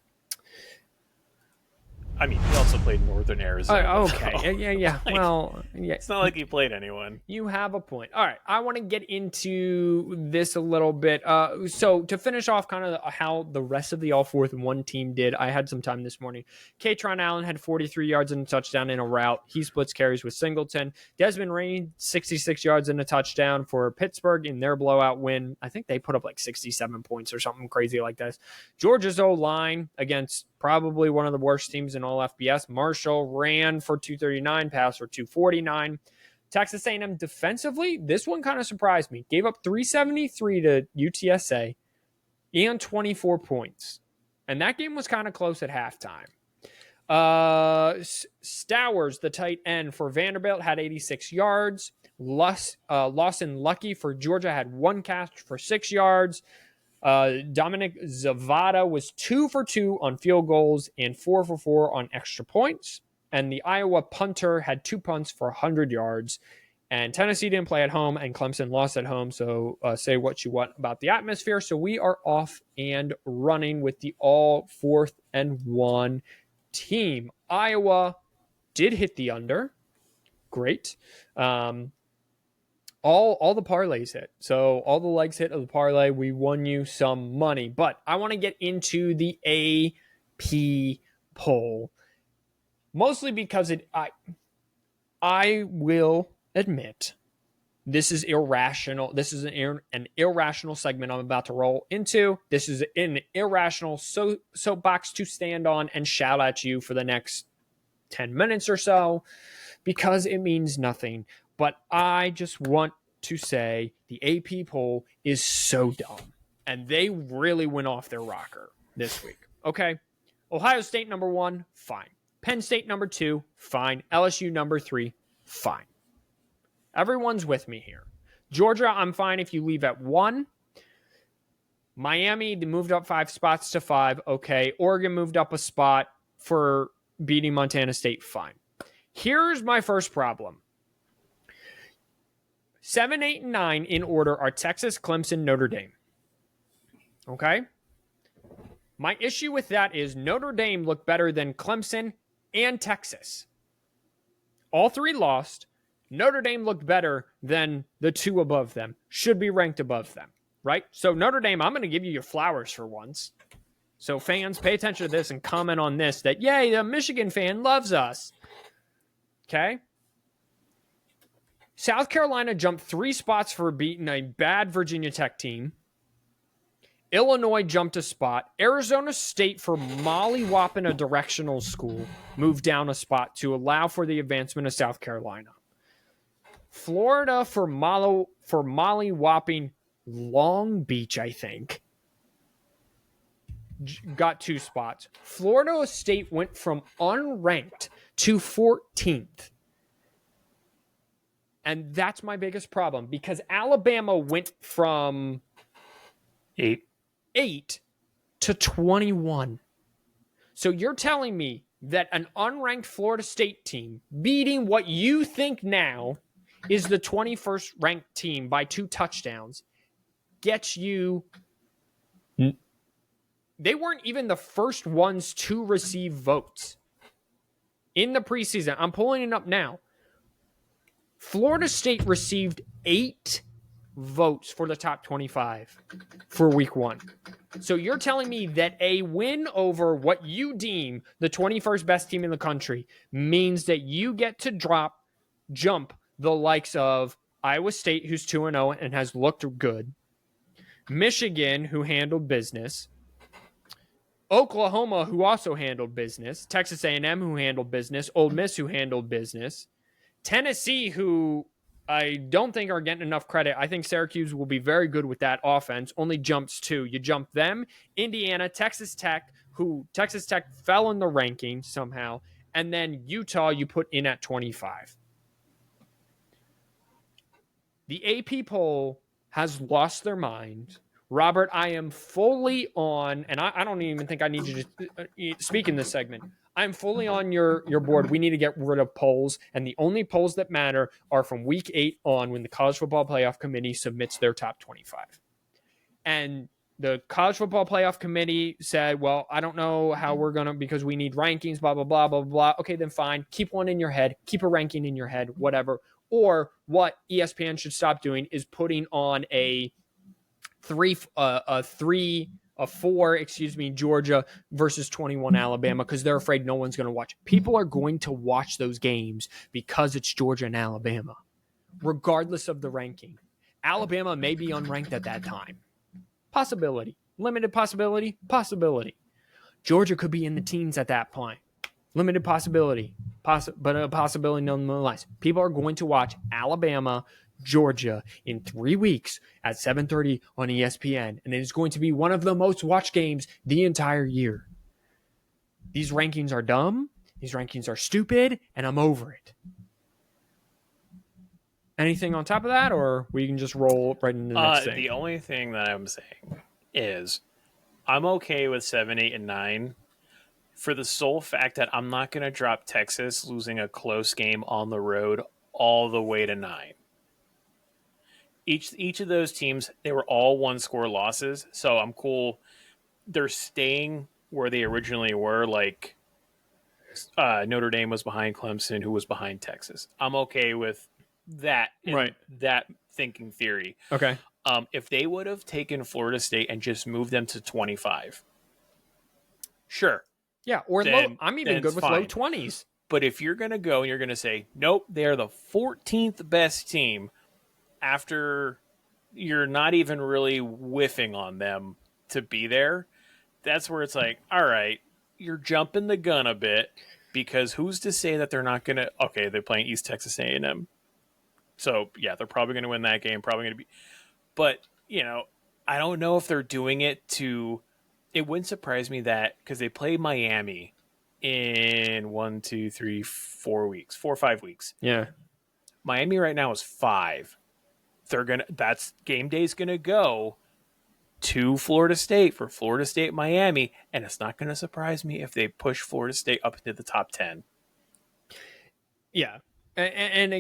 B: I mean, he also played Northern Arizona.
A: Okay.
B: So.
A: Yeah. Well, yeah.
B: It's not like he played anyone.
A: You have a point. All right. I want to get into this a little bit. So to finish off kind of how the rest of the all 4th-and-1 team did, I had some time this morning. Katron Allen had 43 yards and a touchdown in a route. He splits carries with Singleton. Desmond Rain, 66 yards and a touchdown for Pittsburgh in their blowout win. I think they put up like 67 points or something crazy like this. Georgia's O-line against probably one of the worst teams in all FBS. Marshall ran for 239, passed for 249. Texas A&M defensively, this one kind of surprised me. Gave up 373 to UTSA and 24 points. And that game was kind of close at halftime. Stowers, the tight end for Vanderbilt, had 86 yards. Lawson Lucky for Georgia had 1 catch for 6 yards. Dominic Zavada was 2 for 2 on field goals and 4 for 4 on extra points. And the Iowa punter had 2 punts for 100 yards. And Tennessee didn't play at home, and Clemson lost at home. So say what you want about the atmosphere. So we are off and running with the all 4th-and-1 team. Iowa did hit the under. Great. All the parlays hit. So all the legs hit of the parlay, we won you some money. But I want to get into the AP poll. Mostly because I will admit this is irrational. This is an irrational segment I'm about to roll into. This is an irrational soapbox to stand on and shout at you for the next 10 minutes or so because it means nothing. But I just want to say the AP poll is so dumb. And they really went off their rocker this week. Okay? Ohio State number 1, fine. Penn State number 2, fine. LSU number 3, fine. Everyone's with me here. Georgia, I'm fine if you leave at 1. Miami, they moved up 5 spots to 5. Okay. Oregon moved up a spot for beating Montana State, fine. Here's my first problem. 7, 8, and 9 in order are Texas, Clemson, Notre Dame. Okay? My issue with that is Notre Dame looked better than Clemson and Texas. All 3 lost. Notre Dame looked better than the 2 above them. Should be ranked above them, right? So Notre Dame, I'm going to give you your flowers for once. So fans, pay attention to this and comment on this that, yay, the Michigan fan loves us. Okay? South Carolina jumped 3 spots for beating a bad Virginia Tech team. Illinois jumped a spot. Arizona State, for molly-whopping a directional school, moved down a spot to allow for the advancement of South Carolina. Florida, for molly-whopping Long Beach, I think, got 2 spots. Florida State went from unranked to 14th. And that's my biggest problem because Alabama went from 8 to 21. So you're telling me that an unranked Florida State team beating what you think now is the 21st ranked team by 2 touchdowns gets you They weren't even the first ones to receive votes in the preseason. I'm pulling it up now. Florida State received 8 votes for the top 25 for week 1. So you're telling me that a win over what you deem the 21st best team in the country means that you get to jump the likes of Iowa State, who's 2-0 and has looked good, Michigan, who handled business, Oklahoma, who also handled business, Texas A&M, who handled business, Ole Miss, who handled business, Tennessee, who I don't think are getting enough credit. I think Syracuse will be very good with that offense. Only jumps 2. You jump them, Indiana, Texas Tech, who Texas Tech fell in the ranking somehow, and then Utah you put in at 25. The AP poll has lost their mind. Robert, I am fully on, and I don't even think I need you to speak in this segment. I'm fully on your board. We need to get rid of polls, and the only polls that matter are from week 8 on when the College Football Playoff Committee submits their top 25. And the College Football Playoff Committee said, well, I don't know how we're going to, because we need rankings, blah, blah, blah, blah, blah. Okay, then fine. Keep one in your head. Keep a ranking in your head, whatever. Or what ESPN should stop doing is putting on a 4, Georgia versus 21 Alabama, because they're afraid no one's going to watch. People are going to watch those games because it's Georgia and Alabama, regardless of the ranking. Alabama may be unranked at that time. Possibility. Limited possibility. Possibility. Georgia could be in the teens at that point. Limited possibility. But a possibility nonetheless. People are going to watch Alabama, Georgia in 3 weeks at 7:30 on ESPN, and it is going to be one of the most watched games the entire year. These rankings are dumb. These rankings are stupid, and I'm over it. Anything on top of that, or we can just roll right into the next thing?
B: The only thing that I'm saying is I'm okay with 7, 8, and 9 for the sole fact that I'm not going to drop Texas losing a close game on the road all the way to 9. Each of those teams, they were all 1-score losses, so I'm cool. They're staying where they originally were, like Notre Dame was behind Clemson, who was behind Texas. I'm okay with that,
A: right?
B: That thinking theory.
A: Okay.
B: If they would have taken Florida State and just moved them to 25, sure.
A: Yeah, or
B: then,
A: I'm even good with
B: fine.
A: low 20s.
B: But if you're going to go and you're going to say, nope, they are the 14th best team after you're not even really whiffing on them to be there, that's where it's like, all right, you're jumping the gun a bit, because who's to say that they're not going to, okay, they're playing East Texas A&M. So, yeah, they're probably going to win that game, probably going to be, but, I don't know if they're doing it to, it wouldn't surprise me that, because they play Miami in 4 weeks, 4 or 5 weeks.
A: Yeah.
B: Miami right now is 5. That's game day's gonna go to Florida State for Florida State Miami, and it's not gonna surprise me if they push Florida State up into the top 10.
A: Yeah. And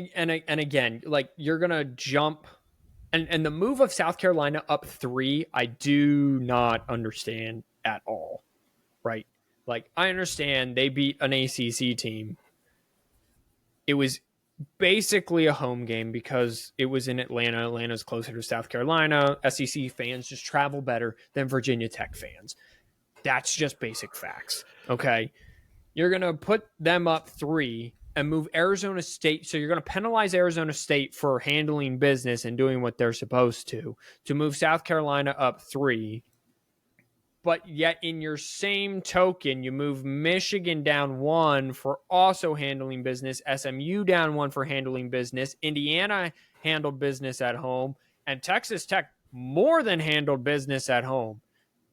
A: again, like, you're gonna jump, and the move of South Carolina up 3, I do not understand at all. Right? Like, I understand they beat an ACC team. It was basically a home game because it was in Atlanta. Atlanta's closer to South Carolina. SEC fans just travel better than Virginia Tech fans. That's just basic facts. Okay. You're going to put them up 3 and move Arizona State. So you're going to penalize Arizona State for handling business and doing what they're supposed to move South Carolina up 3. But yet in your same token, you move Michigan down 1 for also handling business, SMU down 1 for handling business, Indiana handled business at home, and Texas Tech more than handled business at home.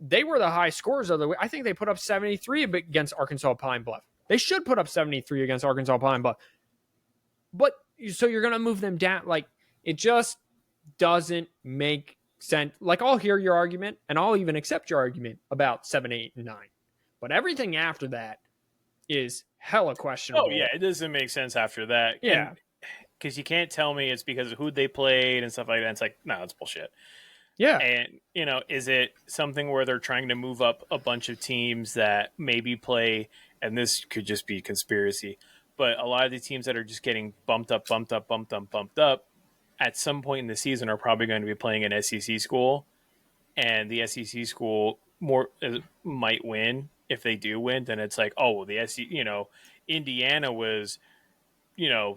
A: They were the high scorers of the week. I think they put up 73 against Arkansas Pine Bluff. They should put up 73 against Arkansas Pine Bluff. But so you're going to move them down. Like, it just doesn't make sense. Like, I'll hear your argument, and I'll even accept your argument about 7, 8, and 9. But everything after that is hella questionable.
B: Oh, yeah, it doesn't make sense after that.
A: Yeah.
B: Because you can't tell me it's because of who they played and stuff like that. It's like, no, it's bullshit.
A: Yeah.
B: And, is it something where they're trying to move up a bunch of teams that maybe play, and this could just be conspiracy, but a lot of the teams that are just getting bumped up, bumped up, at some point in the season are probably going to be playing an SEC school, and the SEC school might win. If they do win, then it's like, oh, well, the SEC, Indiana was, you know,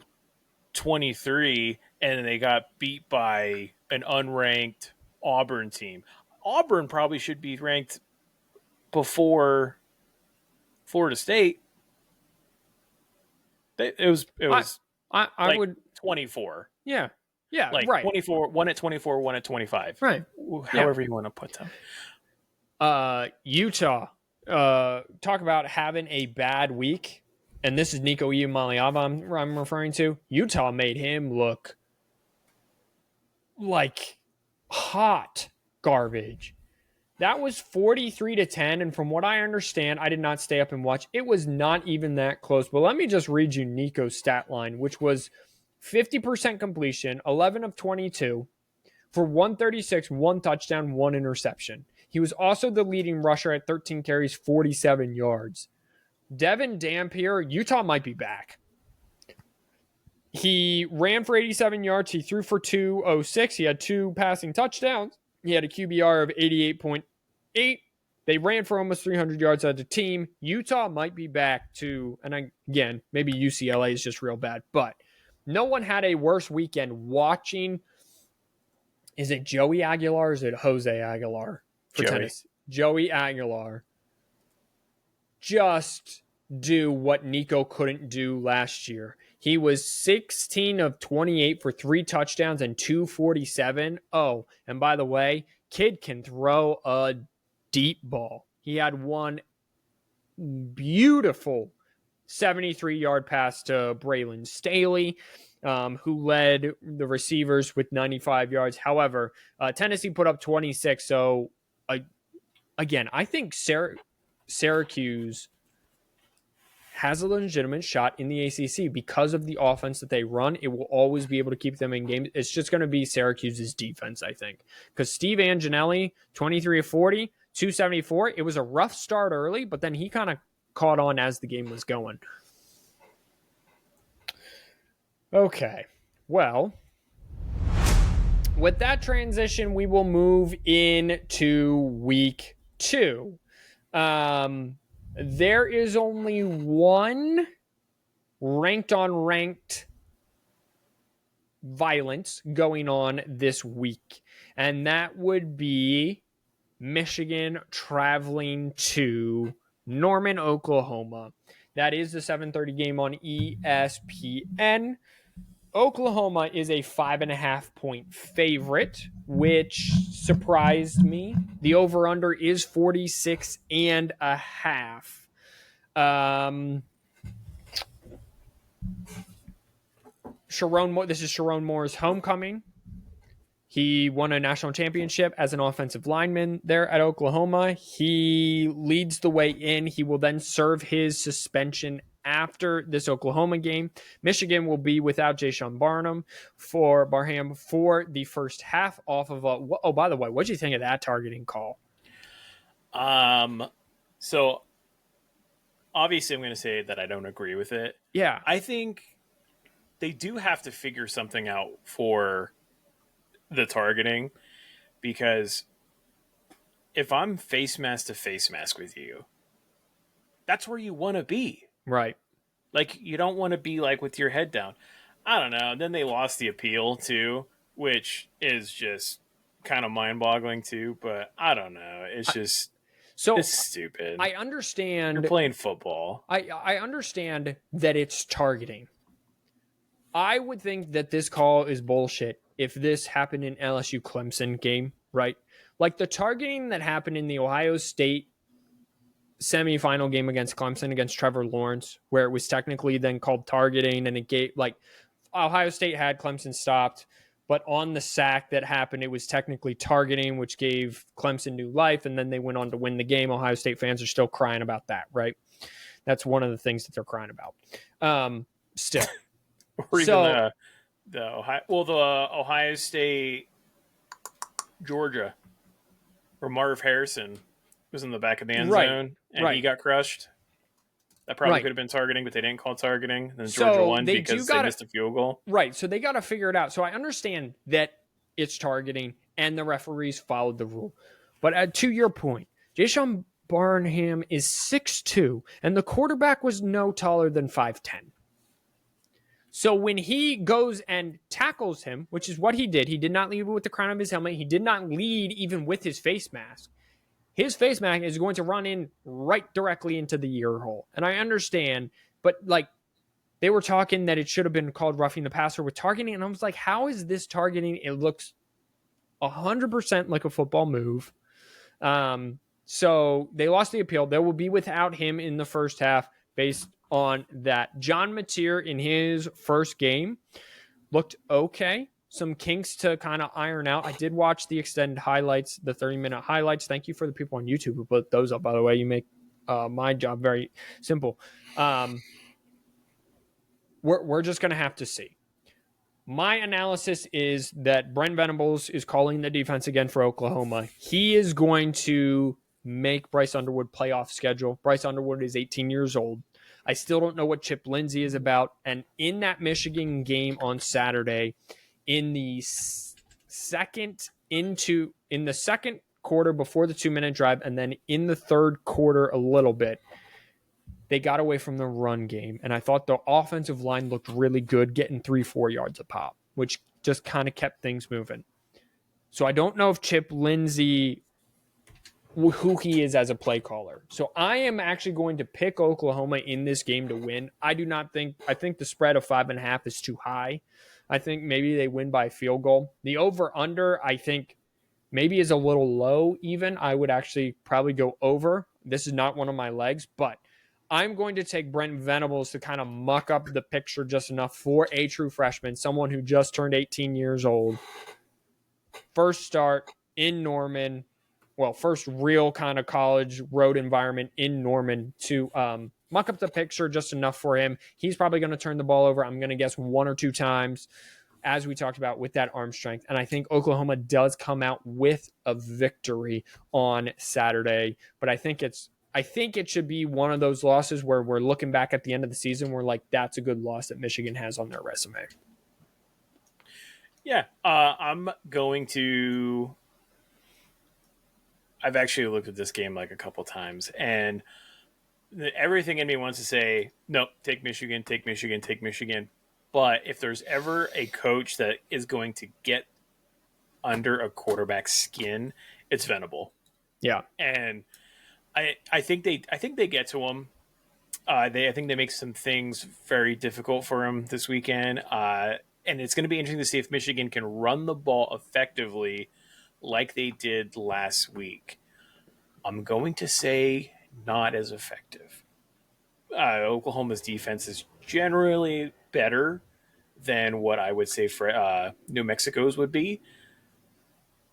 B: 23 and they got beat by an unranked Auburn team. Auburn probably should be ranked before Florida State. It was
A: I
B: like
A: would
B: 24.
A: yeah. Yeah,
B: Like
A: right.
B: 24, one at 24, one at 25.
A: Right.
B: However you want to put them.
A: Utah. Talk about having a bad week. And this is Nico Iamaleava I'm referring to. Utah made him look like hot garbage. That was 43-10, and from what I understand, I did not stay up and watch. It was not even that close. But let me just read you Nico's stat line, which was 50% completion, 11 of 22 for 136, one touchdown, one interception. He was also the leading rusher at 13 carries, 47 yards. Devin Dampier, Utah might be back. He ran for 87 yards. He threw for 206. He had 2 passing touchdowns. He had a QBR of 88.8. They ran for almost 300 yards as a team. Utah might be back to, and again, maybe UCLA is just real bad, but no one had a worse weekend watching. Is it Joey Aguilar or is it Jose Aguilar for tennis? Joey Aguilar just do what Nico couldn't do last year. He was 16 of 28 for 3 touchdowns and 247. Oh, and by the way, kid can throw a deep ball. He had one beautiful 73-yard pass to Braylon Staley, who led the receivers with 95 yards. However, Tennessee put up 26. So, again, I think Syracuse has a legitimate shot in the ACC because of the offense that they run. It will always be able to keep them in games. It's just going to be Syracuse's defense, I think. Because Steve Anginelli, 23 of 40, 274. It was a rough start early, but then he kind of caught on as the game was going. Okay, well, with that transition, we will move into week 2. There is only one ranked on ranked violence going on this week, and that would be Michigan traveling to Norman, Oklahoma. That is the 7:30 game on ESPN. Oklahoma is a 5.5-point favorite, which surprised me. The over-under is 46.5. This is Sharon Moore's homecoming. He won a national championship as an offensive lineman there at Oklahoma. He leads the way in. He will then serve his suspension after this Oklahoma game. Michigan will be without Jayshon Barham for the first half off of a. Oh, by the way, what did you think of that targeting call?
B: So obviously I'm going to say that I don't agree with it.
A: Yeah.
B: I think they do have to figure something out for the targeting, because if I'm face mask to face mask with you, that's where you want to be.
A: Right.
B: Like, you don't want to be like with your head down. I don't know. And then they lost the appeal too, which is just kind of mind boggling too, but I don't know. It's just it's stupid.
A: I understand
B: you're playing football.
A: I understand that it's targeting. I would think that this call is bullshit if this happened in LSU Clemson game, right? Like the targeting that happened in the Ohio State semifinal game against Clemson against Trevor Lawrence, where it was technically then called targeting, and it gave, like, Ohio State had Clemson stopped, but on the sack that happened, it was technically targeting, which gave Clemson new life, and then they went on to win the game. Ohio State fans are still crying about that, right? That's one of the things that they're crying about. Still.
B: Or even the Ohio State
C: Georgia, where Marv Harrison was in the back of the end
A: Right.
C: zone and he
A: Right.
C: got crushed. That probably
A: Right.
C: could have been targeting, but they didn't call targeting. Then Georgia
A: So
C: won
A: they do
C: because they
A: got
C: missed a field goal.
A: right. So they got to figure it out. So I understand that it's targeting and the referees followed the rule. But to your point, Jayshon Barnham is 6'2", and the quarterback was no taller than 5'10". So when he goes and tackles him, which is what he did not lead with the crown of his helmet. He did not lead even with his face mask. His face mask is going to run in right directly into the ear hole. And I understand, but like they were talking that it should have been called roughing the passer with targeting. And I was like, how is this targeting? It looks 100% like a football move. So they lost the appeal. They will be without him in the first half based on that. John Mateer in his first game looked okay. Some kinks to kind of iron out. I did watch the extended highlights, the 30-minute highlights. Thank you for the people on YouTube who put those up, by the way. You make my job very simple. We're just going to have to see. My analysis is that Brent Venables is calling the defense again for Oklahoma. He is going to make Bryce Underwood playoff schedule. Bryce Underwood is 18 years old. I still don't know what Chip Lindsey is about. And in that Michigan game on Saturday, in the second quarter before the 2-minute drive, and then in the third quarter a little bit, they got away from the run game. And I thought the offensive line looked really good, getting 3-4 yards a pop, which just kind of kept things moving. So I don't know if Chip Lindsey, who he is as a play caller. So I am actually going to pick Oklahoma in this game to win. I think the spread of 5.5 is too high. I think maybe they win by a field goal. The over under, I think maybe is a little low even. I would actually probably go over. This is not one of my legs, but I'm going to take Brent Venables to kind of muck up the picture just enough for a true freshman, someone who just turned 18 years old. First start in Norman. Well, first real kind of college road environment in Norman to muck up the picture just enough for him. He's probably going to turn the ball over, I'm going to guess 1 or 2 times, as we talked about, with that arm strength. And I think Oklahoma does come out with a victory on Saturday. But I think it should be one of those losses where we're looking back at the end of the season, we're like, that's a good loss that Michigan has on their resume.
C: Yeah, I've actually looked at this game like a couple times, and everything in me wants to say, no, take Michigan, take Michigan, take Michigan. But if there's ever a coach that is going to get under a quarterback's skin, it's Venable.
A: Yeah.
C: And I think they get to him. I think they make some things very difficult for him this weekend. And it's going to be interesting to see if Michigan can run the ball effectively like they did last week. I'm going to say not as effective. Oklahoma's defense is generally better than what I would say for New Mexico's would be.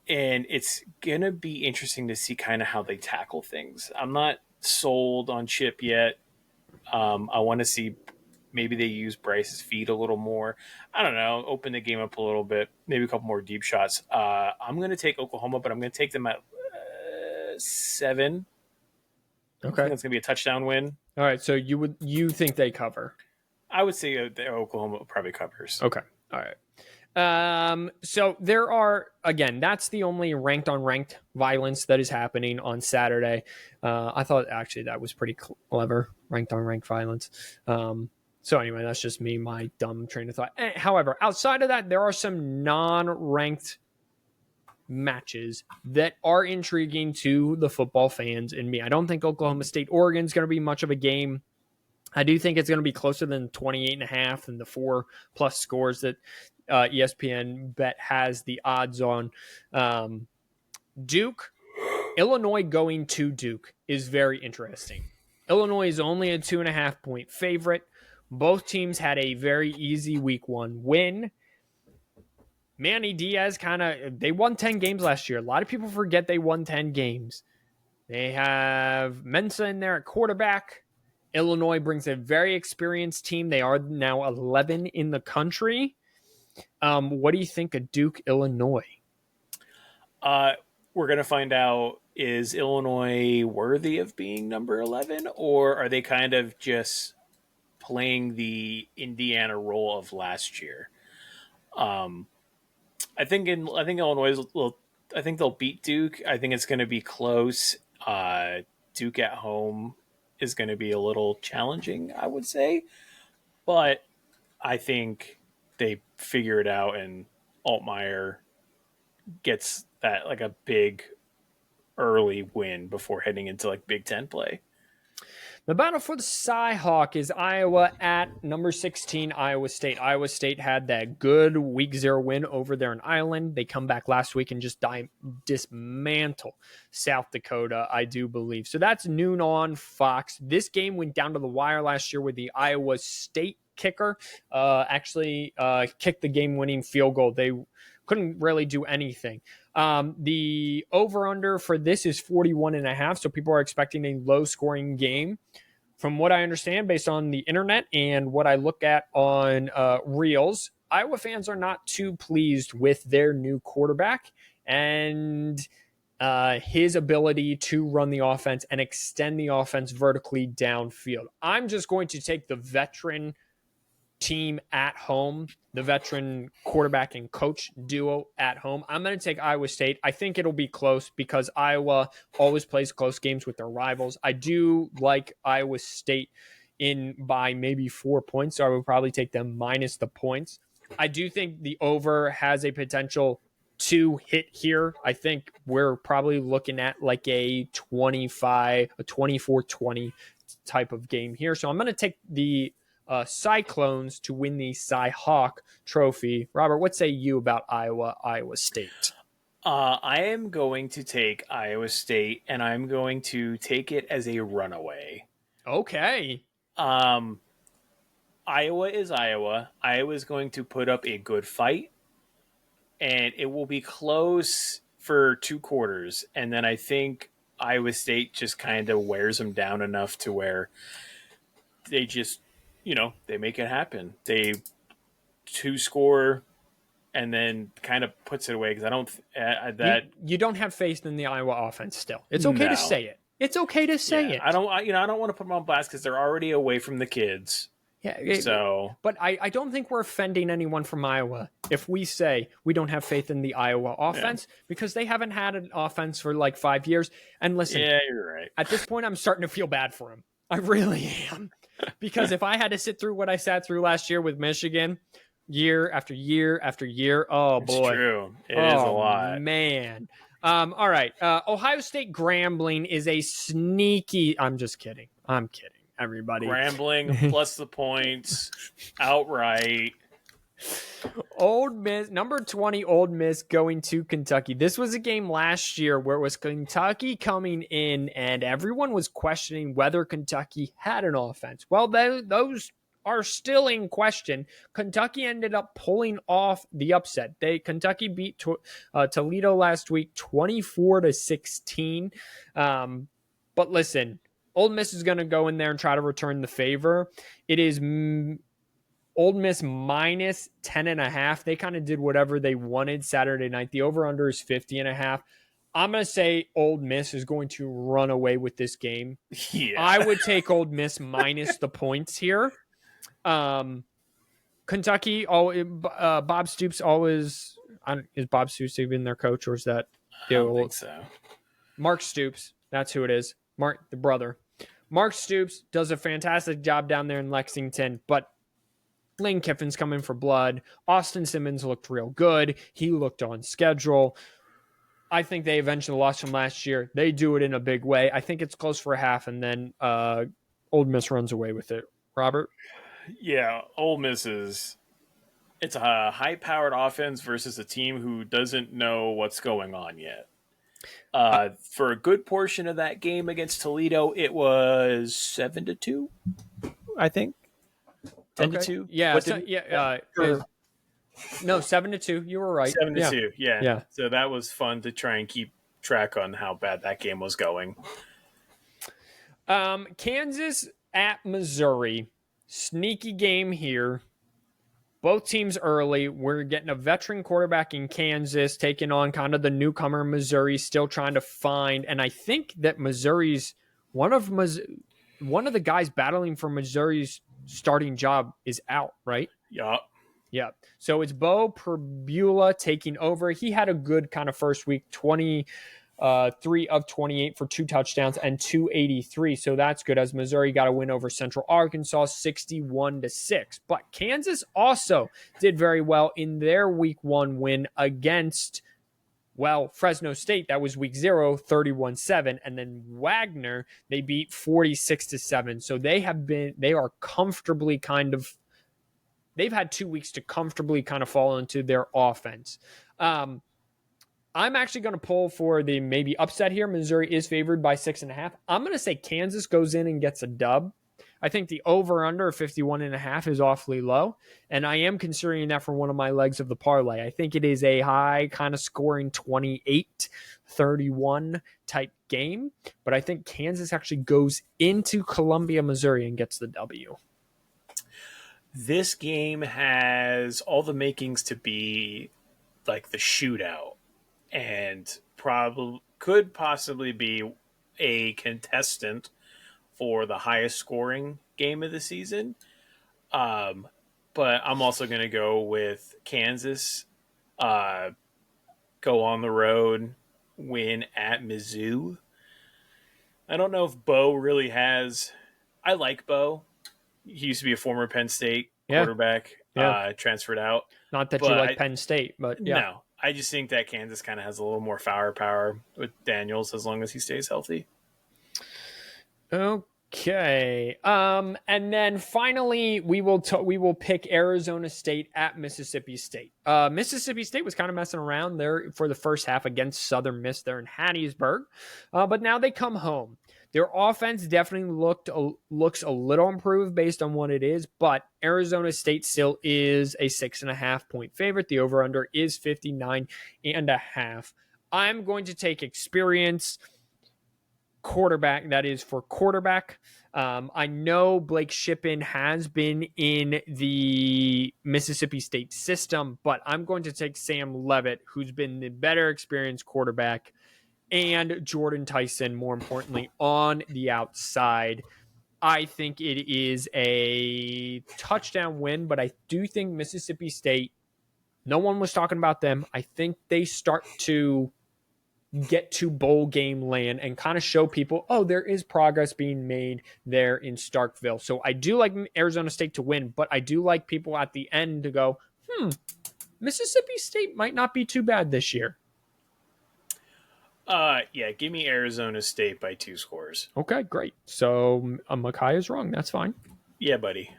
C: And it's going to be interesting to see kind of how they tackle things. I'm not sold on Chip yet. I want to see maybe they use Bryce's feet a little more. I don't know, open the game up a little bit, maybe a couple more deep shots. I'm going to take Oklahoma, but I'm going to take them at 7.
A: Okay.
C: I think it's going to be a touchdown win.
A: All right, so you think they cover?
C: I would say Oklahoma probably covers.
A: Okay. All right. So there are, again, that's the only ranked on ranked violence that is happening on Saturday. I thought actually that was pretty clever, ranked on ranked violence. So anyway, that's just me, my dumb train of thought. However, outside of that, there are some non-ranked matches that are intriguing to the football fans and me. I don't think Oklahoma State Oregon is going to be much of a game. I do think it's going to be closer than 28.5 and the 4+ scores that ESPN bet has the odds on. Duke, Illinois going to Duke is very interesting. Illinois is only a 2.5 point favorite. Both teams had a very easy week 1 win. Manny Diaz they won 10 games last year. A lot of people forget they won 10 games. They have Mensa in there at quarterback. Illinois brings a very experienced team. They are now 11 in the country. What do you think of Duke, Illinois?
C: Uh, we're going to find out, is Illinois worthy of being number 11, or are they kind of just playing the Indiana role of last year? Um, I think Illinois will. I think they'll beat Duke. I think it's going to be close. Duke at home is going to be a little challenging, I would say, but I think they figure it out, and Altmaier gets that like a big early win before heading into like Big Ten play.
A: The battle for the Cyhawk is Iowa at number 16, Iowa State. Iowa State had that good week 0 win over there in Ireland. They come back last week and just dismantle South Dakota, I do believe. So that's noon on Fox. This game went down to the wire last year with the Iowa State kicker actually kicked the game-winning field goal. They couldn't really do anything. The over-under for this is 41.5, so people are expecting a low-scoring game. From what I understand, based on the internet and what I look at on Reels, Iowa fans are not too pleased with their new quarterback and his ability to run the offense and extend the offense vertically downfield. I'm just going to take the veteran team at home, the veteran quarterback and coach duo at home. I'm going to take Iowa State. I think it'll be close because Iowa always plays close games with their rivals. I do like Iowa State in by maybe 4 points, so I would probably take them minus the points. I do think the over has a potential to hit here. I think we're probably looking at like a 24-20 type of game here. So I'm going to take the Cyclones to win the Cyhawk trophy. Robert, what say you about Iowa State?
C: I am going to take Iowa State, and I'm going to take it as a runaway.
A: Okay.
C: Iowa is Iowa. Iowa is going to put up a good fight, and it will be close for 2 quarters. And then I think Iowa State just kind of wears them down enough to where they just, they make it happen. They 2-score and then kind of puts it away because I don't
A: you don't have faith in the Iowa offense still. It's okay to say it. It's okay to say it.
C: I don't want to put them on blast because they're already away from the kids.
A: Yeah. But I don't think we're offending anyone from Iowa if we say we don't have faith in the Iowa offense because they haven't had an offense for like 5 years. And listen,
C: yeah, you're right.
A: At this point, I'm starting to feel bad for them. I really am. Because if I had to sit through what I sat through last year with Michigan, year after year after year, oh boy.
C: It's true. It is a lot.
A: Man. All right. Ohio State Grambling is a sneaky. I'm just kidding. I'm kidding, everybody.
C: Grambling plus the points outright.
A: Old Miss, number 20, Old Miss going to Kentucky. This was a game last year where it was Kentucky coming in and everyone was questioning whether Kentucky had an offense. Well, those are still in question. Kentucky ended up pulling off the upset. Kentucky beat Toledo last week 24-16. But listen, Old Miss is going to go in there and try to return the favor. It is Old Miss minus 10.5. They kind of did whatever they wanted Saturday night. The over-under is 50.5. I'm going to say Old Miss is going to run away with this game.
C: Yeah.
A: I would take Old Miss minus the points here. Kentucky, Bob Stoops always... is Bob Stoops even their coach, or is that...
C: I don't think so.
A: Mark Stoops. That's who it is. Mark, the brother. Mark Stoops does a fantastic job down there in Lexington, but Lane Kiffin's coming for blood. Austin Simmons looked real good. He looked on schedule. I think they eventually lost from last year. They do it in a big way. I think it's close for a half, and then Old Miss runs away with it. Robert?
C: Yeah, Old Miss it's a high-powered offense versus a team who doesn't know what's going on yet. For a good portion of that game against Toledo, it was 7-2, I think. 10-2.
A: Yeah. No, 7-2. You were right.
C: 7-2. Yeah. So that was fun to try and keep track on how bad that game was going.
A: Kansas at Missouri. Sneaky game here. both teams early. We're getting a veteran quarterback in Kansas taking on kind of the newcomer Missouri, still trying to find. And I think that Missouri's one of the guys battling for Missouri's starting job is out, right?
C: Yeah.
A: Yeah. So it's Bo Perbula taking over. He had a good kind of first week, 3 of 28 for 2 touchdowns and 283. So that's good, as Missouri got a win over Central Arkansas 61-6. But Kansas also did very well in their week 1 win against, well, Fresno State. That was week 0, 31-7. And then Wagner, they beat 46-7. So they are comfortably they've had 2 weeks to comfortably kind of fall into their offense. I'm actually going to pull for the maybe upset here. Missouri is favored by 6.5. I'm going to say Kansas goes in and gets a dub. I think the over-under of 51.5 is awfully low, and I am considering that for one of my legs of the parlay. I think it is a high kind of scoring 28-31 type game, but I think Kansas actually goes into Columbia, Missouri, and gets the W.
C: This game has all the makings to be like the shootout, and could possibly be a contestant for the highest scoring game of the season. But I'm also going to go with Kansas, go on the road, win at Mizzou. I don't know if Bo really has. I like Bo. He used to be a former Penn State quarterback, transferred out.
A: Not that you like Penn State, but yeah.
C: No, I just think that Kansas kind of has a little more firepower with Daniels as long as he stays healthy.
A: Okay. And then finally, we will pick Arizona State at Mississippi State. Mississippi State was kind of messing around there for the first half against Southern Miss there in Hattiesburg, but now they come home. Their offense definitely looks a little improved based on what it is, but Arizona State still is a 6.5 point favorite. The over-under is 59.5. I'm going to take experience quarterback. That is for quarterback. I know Blake Shippen has been in the Mississippi State system, but I'm going to take Sam Leavitt, who's been the better experienced quarterback, and Jordan Tyson, more importantly, on the outside. I think it is a touchdown win, but I do think Mississippi State, no one was talking about them. I think they start to get to bowl game land and kind of show people, oh, there is progress being made there in Starkville. So I do like Arizona State to win, but I do like people at the end to go, Mississippi State might not be too bad this year.
C: Give me Arizona State by 2 scores.
A: Okay, great. So Makai is wrong. That's fine.
C: Yeah, buddy.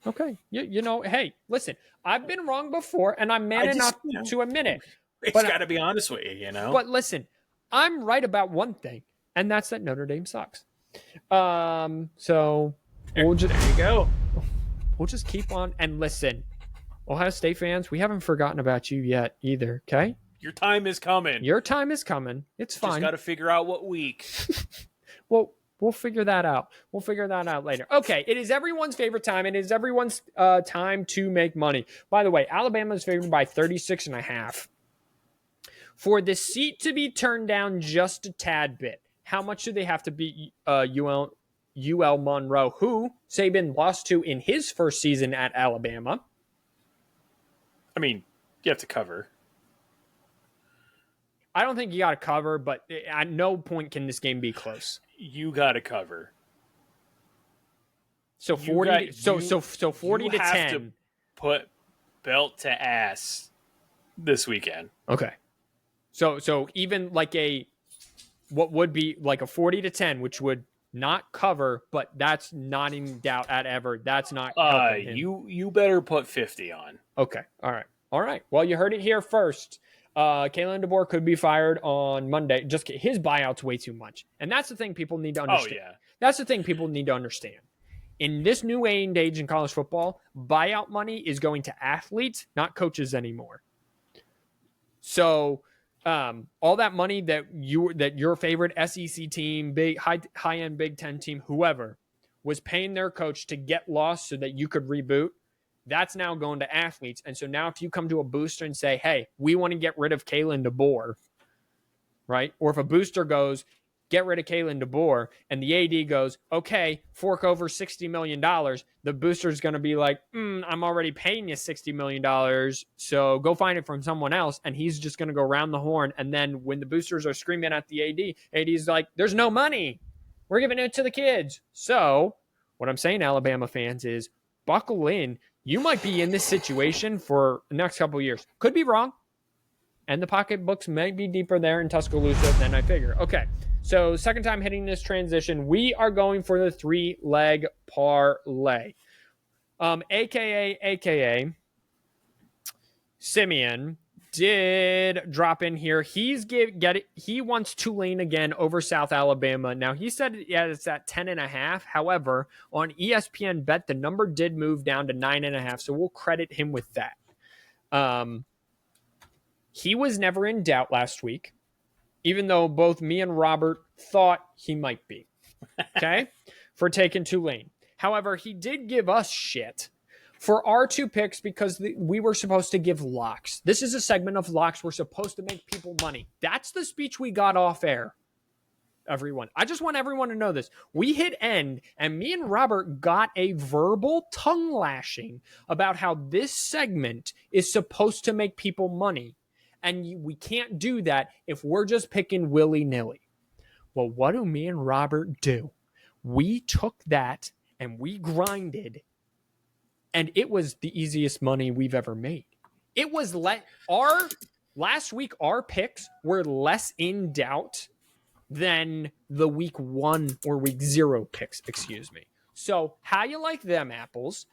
A: Okay. You know, hey, listen, I've been wrong before, and I'm man enough to admit it.
C: It's got to be honest with you,
A: But listen, I'm right about one thing, and that's that Notre Dame sucks. So there you go. We'll just keep on and listen. Ohio State fans, we haven't forgotten about you yet either, okay?
C: Your time is coming.
A: Your time is coming. It's fine.
C: Just got to figure out what week.
A: Well, we'll figure that out. We'll figure that out later. Okay, it is everyone's favorite time. It is everyone's time to make money. By the way, Alabama is favored by 36.5. For the seat to be turned down just a tad bit, how much do they have to beat UL Monroe, who Saban lost to in his first season at Alabama?
C: I mean, you have to cover.
A: I don't think you got to cover, but at no point can this game be close.
C: You got to cover.
A: So 40 so 40 to 10.
C: You have to put belt to ass this weekend.
A: Okay. So even like what would be like a 40 to 10, which would not cover, but that's not in doubt at ever. That's not helping him.
C: You better put 50 on.
A: Okay. All right. Well, you heard it here first. Kalen DeBoer could be fired on Monday. Just his buyout's way too much. And that's the thing people need to understand.
C: Oh, yeah.
A: That's the thing people need to understand. In this new age in college football, buyout money is going to athletes, not coaches anymore. So all that money that your favorite SEC team, big high-end Big Ten team, whoever, was paying their coach to get lost so that you could reboot, That's now going to athletes. And so now if you come to a booster and say, hey, we want to get rid of Kalen DeBoer, right? Or if a booster goes, get rid of Kalen DeBoer, and the AD goes, okay, fork over $60 million, the booster's going to be like, I'm already paying you $60 million, so go find it from someone else, and he's just going to go around the horn, and then when the boosters are screaming at the AD's like, there's no money. We're giving it to the kids. So what I'm saying, Alabama fans, is buckle in. You might be in this situation for the next couple of years. Could be wrong. And the pocketbooks may be deeper there in Tuscaloosa than I figure. Okay, so second time hitting this transition, we are going for the 3-leg parlay. AKA Simeon did drop in here. He wants Tulane again over South Alabama. Now, he said it's at 10.5. However, on ESPN Bet, the number did move down to 9.5, so we'll credit him with that. He was never in doubt last week, even though both me and Robert thought he might be, okay, for taking Tulane. However, he did give us shit for our 2 picks because we were supposed to give locks. This is a segment of locks. We're supposed to make people money. That's the speech we got off air, everyone. I just want everyone to know this. We hit end, and me and Robert got a verbal tongue lashing about how this segment is supposed to make people money. And we can't do that if we're just picking willy-nilly. Well, what do me and Robert do? We took that and we grinded, and it was the easiest money we've ever made. It was last week, our picks were less in doubt than the week 1 or week 0 picks, excuse me. So how you like them apples?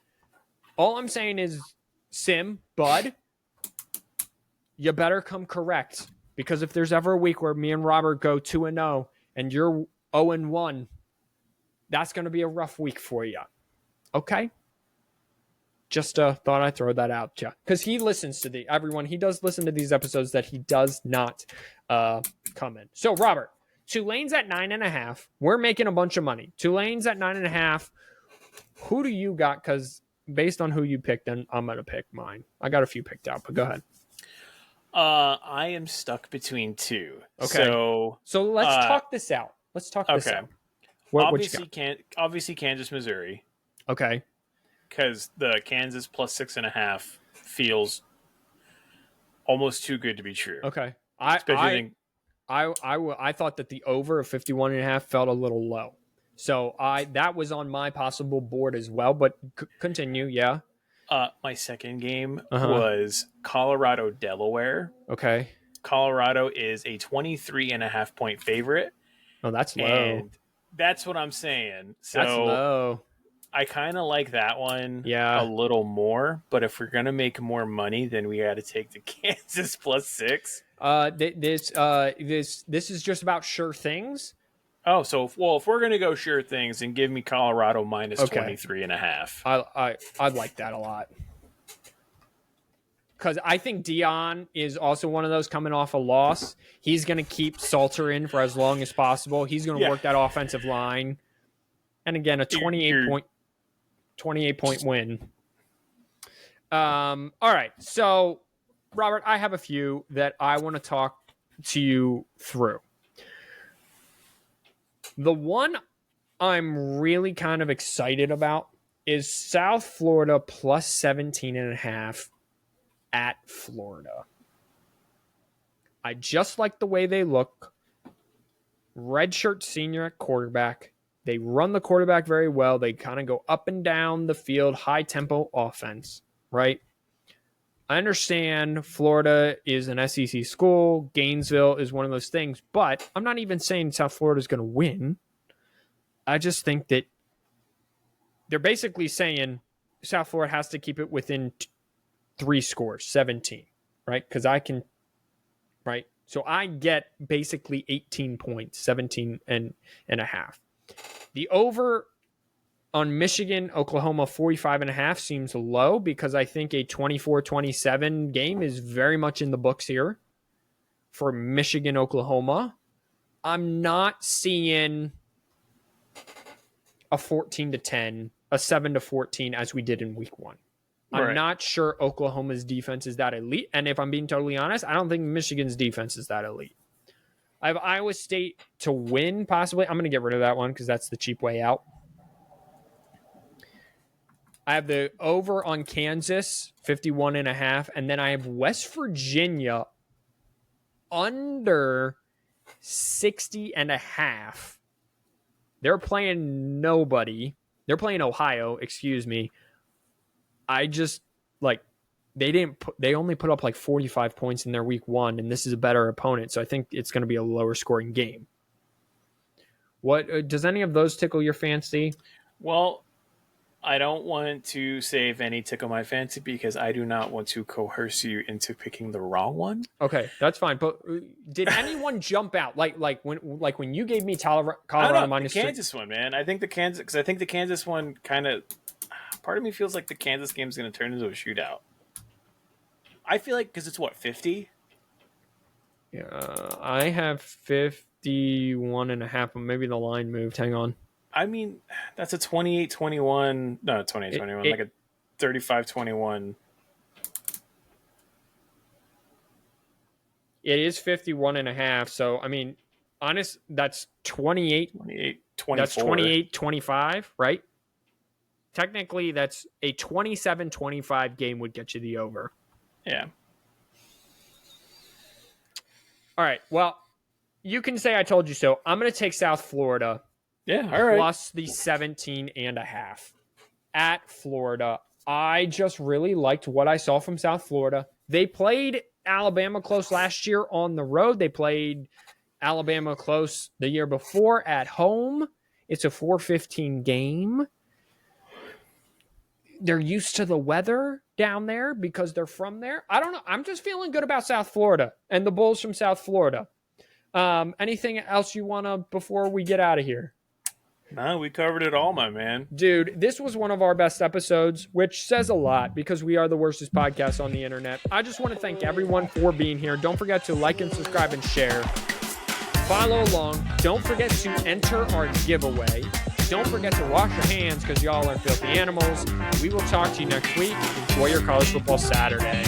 A: All I'm saying is, Sim, bud, you better come correct, because if there's ever a week where me and Robert go 2-0 and you're 0-1, that's going to be a rough week for you. Okay? Just thought I'd throw that out to you, because he listens to everyone. He does listen to these episodes that he does not come in. So, Robert, Tulane's at 9.5. We're making a bunch of money. Tulane's at 9.5. Who do you got? Because based on who you picked, then I'm going to pick mine. I got a few picked out, but go ahead.
C: I am stuck between 2.
A: Okay. So let's talk this out. Let's talk this out.
C: Obviously, Kansas, Missouri.
A: Okay.
C: Because the Kansas plus 6.5 feels almost too good to be true.
A: Okay. I thought that the over of 51.5 felt a little low. So that was on my possible board as well, but continue. Yeah.
C: My second game was Colorado, Delaware.
A: Okay.
C: Colorado is a 23.5 point favorite.
A: Oh, that's low.
C: And that's what I'm saying. So
A: that's low.
C: I kind of like that one
A: a
C: little more, but if we're going to make more money, then we got to take the Kansas plus 6.
A: This is just about sure things.
C: Oh, so if we're going to go sure things, then give me Colorado minus 23.5.
A: I'd like that a lot. Because I think Dion is also one of those coming off a loss. He's going to keep Salter in for as long as possible. He's going to work that offensive line. And again, a 28 point win. All right. So, Robert, I have a few that I want to talk to you through. The one I'm really kind of excited about is South Florida plus 17.5 at Florida. I just like the way they look. Redshirt senior at quarterback. They run the quarterback very well. They kind of go up and down the field, high tempo offense, right? I understand Florida is an SEC school. Gainesville is one of those things, but I'm not even saying South Florida is going to win. I just think that they're basically saying South Florida has to keep it within 3 scores, 17, right? Because I can, right? So I get basically 18 points, 17 and a half. The over on Michigan, Oklahoma, 45.5 seems low because I think a 24-27 game is very much in the books here for Michigan, Oklahoma. I'm not seeing a 14-10, a 7-14 as we did in week 1. I'm
C: Right.
A: not sure Oklahoma's defense is that elite. And if I'm being totally honest, I don't think Michigan's defense is that elite. I have Iowa State to win, possibly. I'm going to get rid of that one because that's the cheap way out. I have the over on Kansas, 51.5. And then I have West Virginia under 60.5. They're playing nobody. They're playing Ohio, excuse me. I just, like, they only put up like 45 points in their week 1, and this is a better opponent. So I think it's going to be a lower scoring game. What does any of those tickle your fancy?
C: Well, I don't want to say if any tickle my fancy because I do not want to coerce you into picking the wrong one.
A: Okay, that's fine. But did anyone jump out like when you gave me Colorado minus
C: the Kansas one, man? I think the Kansas one kind of. Part of me feels like the Kansas game is going to turn into a shootout. I feel like because it's what 50.
A: Yeah, I have 51.5, but maybe the line moved. Hang on.
C: I mean, that's a 28-21. No, 28-21. Like a 35-21.
A: It is 51.5. So, I mean, honest, that's 28.
C: 28-24.
A: That's 28-25, right? Technically, that's a 27-25 game would get you the over.
C: Yeah.
A: All right. Well, you can say I told you so. I'm going to take South Florida.
C: Yeah, all right.
A: Plus the 17.5 at Florida. I just really liked what I saw from South Florida. They played Alabama close last year on the road. They played Alabama close the year before at home. It's a 4:15 game. They're used to the weather down there because they're from there. I don't know. I'm just feeling good about South Florida and the Bulls from South Florida. Anything else you want to before we get out of here?
C: No, we covered it all, my man.
A: Dude, this was one of our best episodes, which says a lot because we are the worstest podcast on the internet. I just want to thank everyone for being here. Don't forget to like and subscribe and share. Follow along. Don't forget to enter our giveaway. Don't forget to wash your hands because y'all are filthy animals. We will talk to you next week. Enjoy your college football Saturday.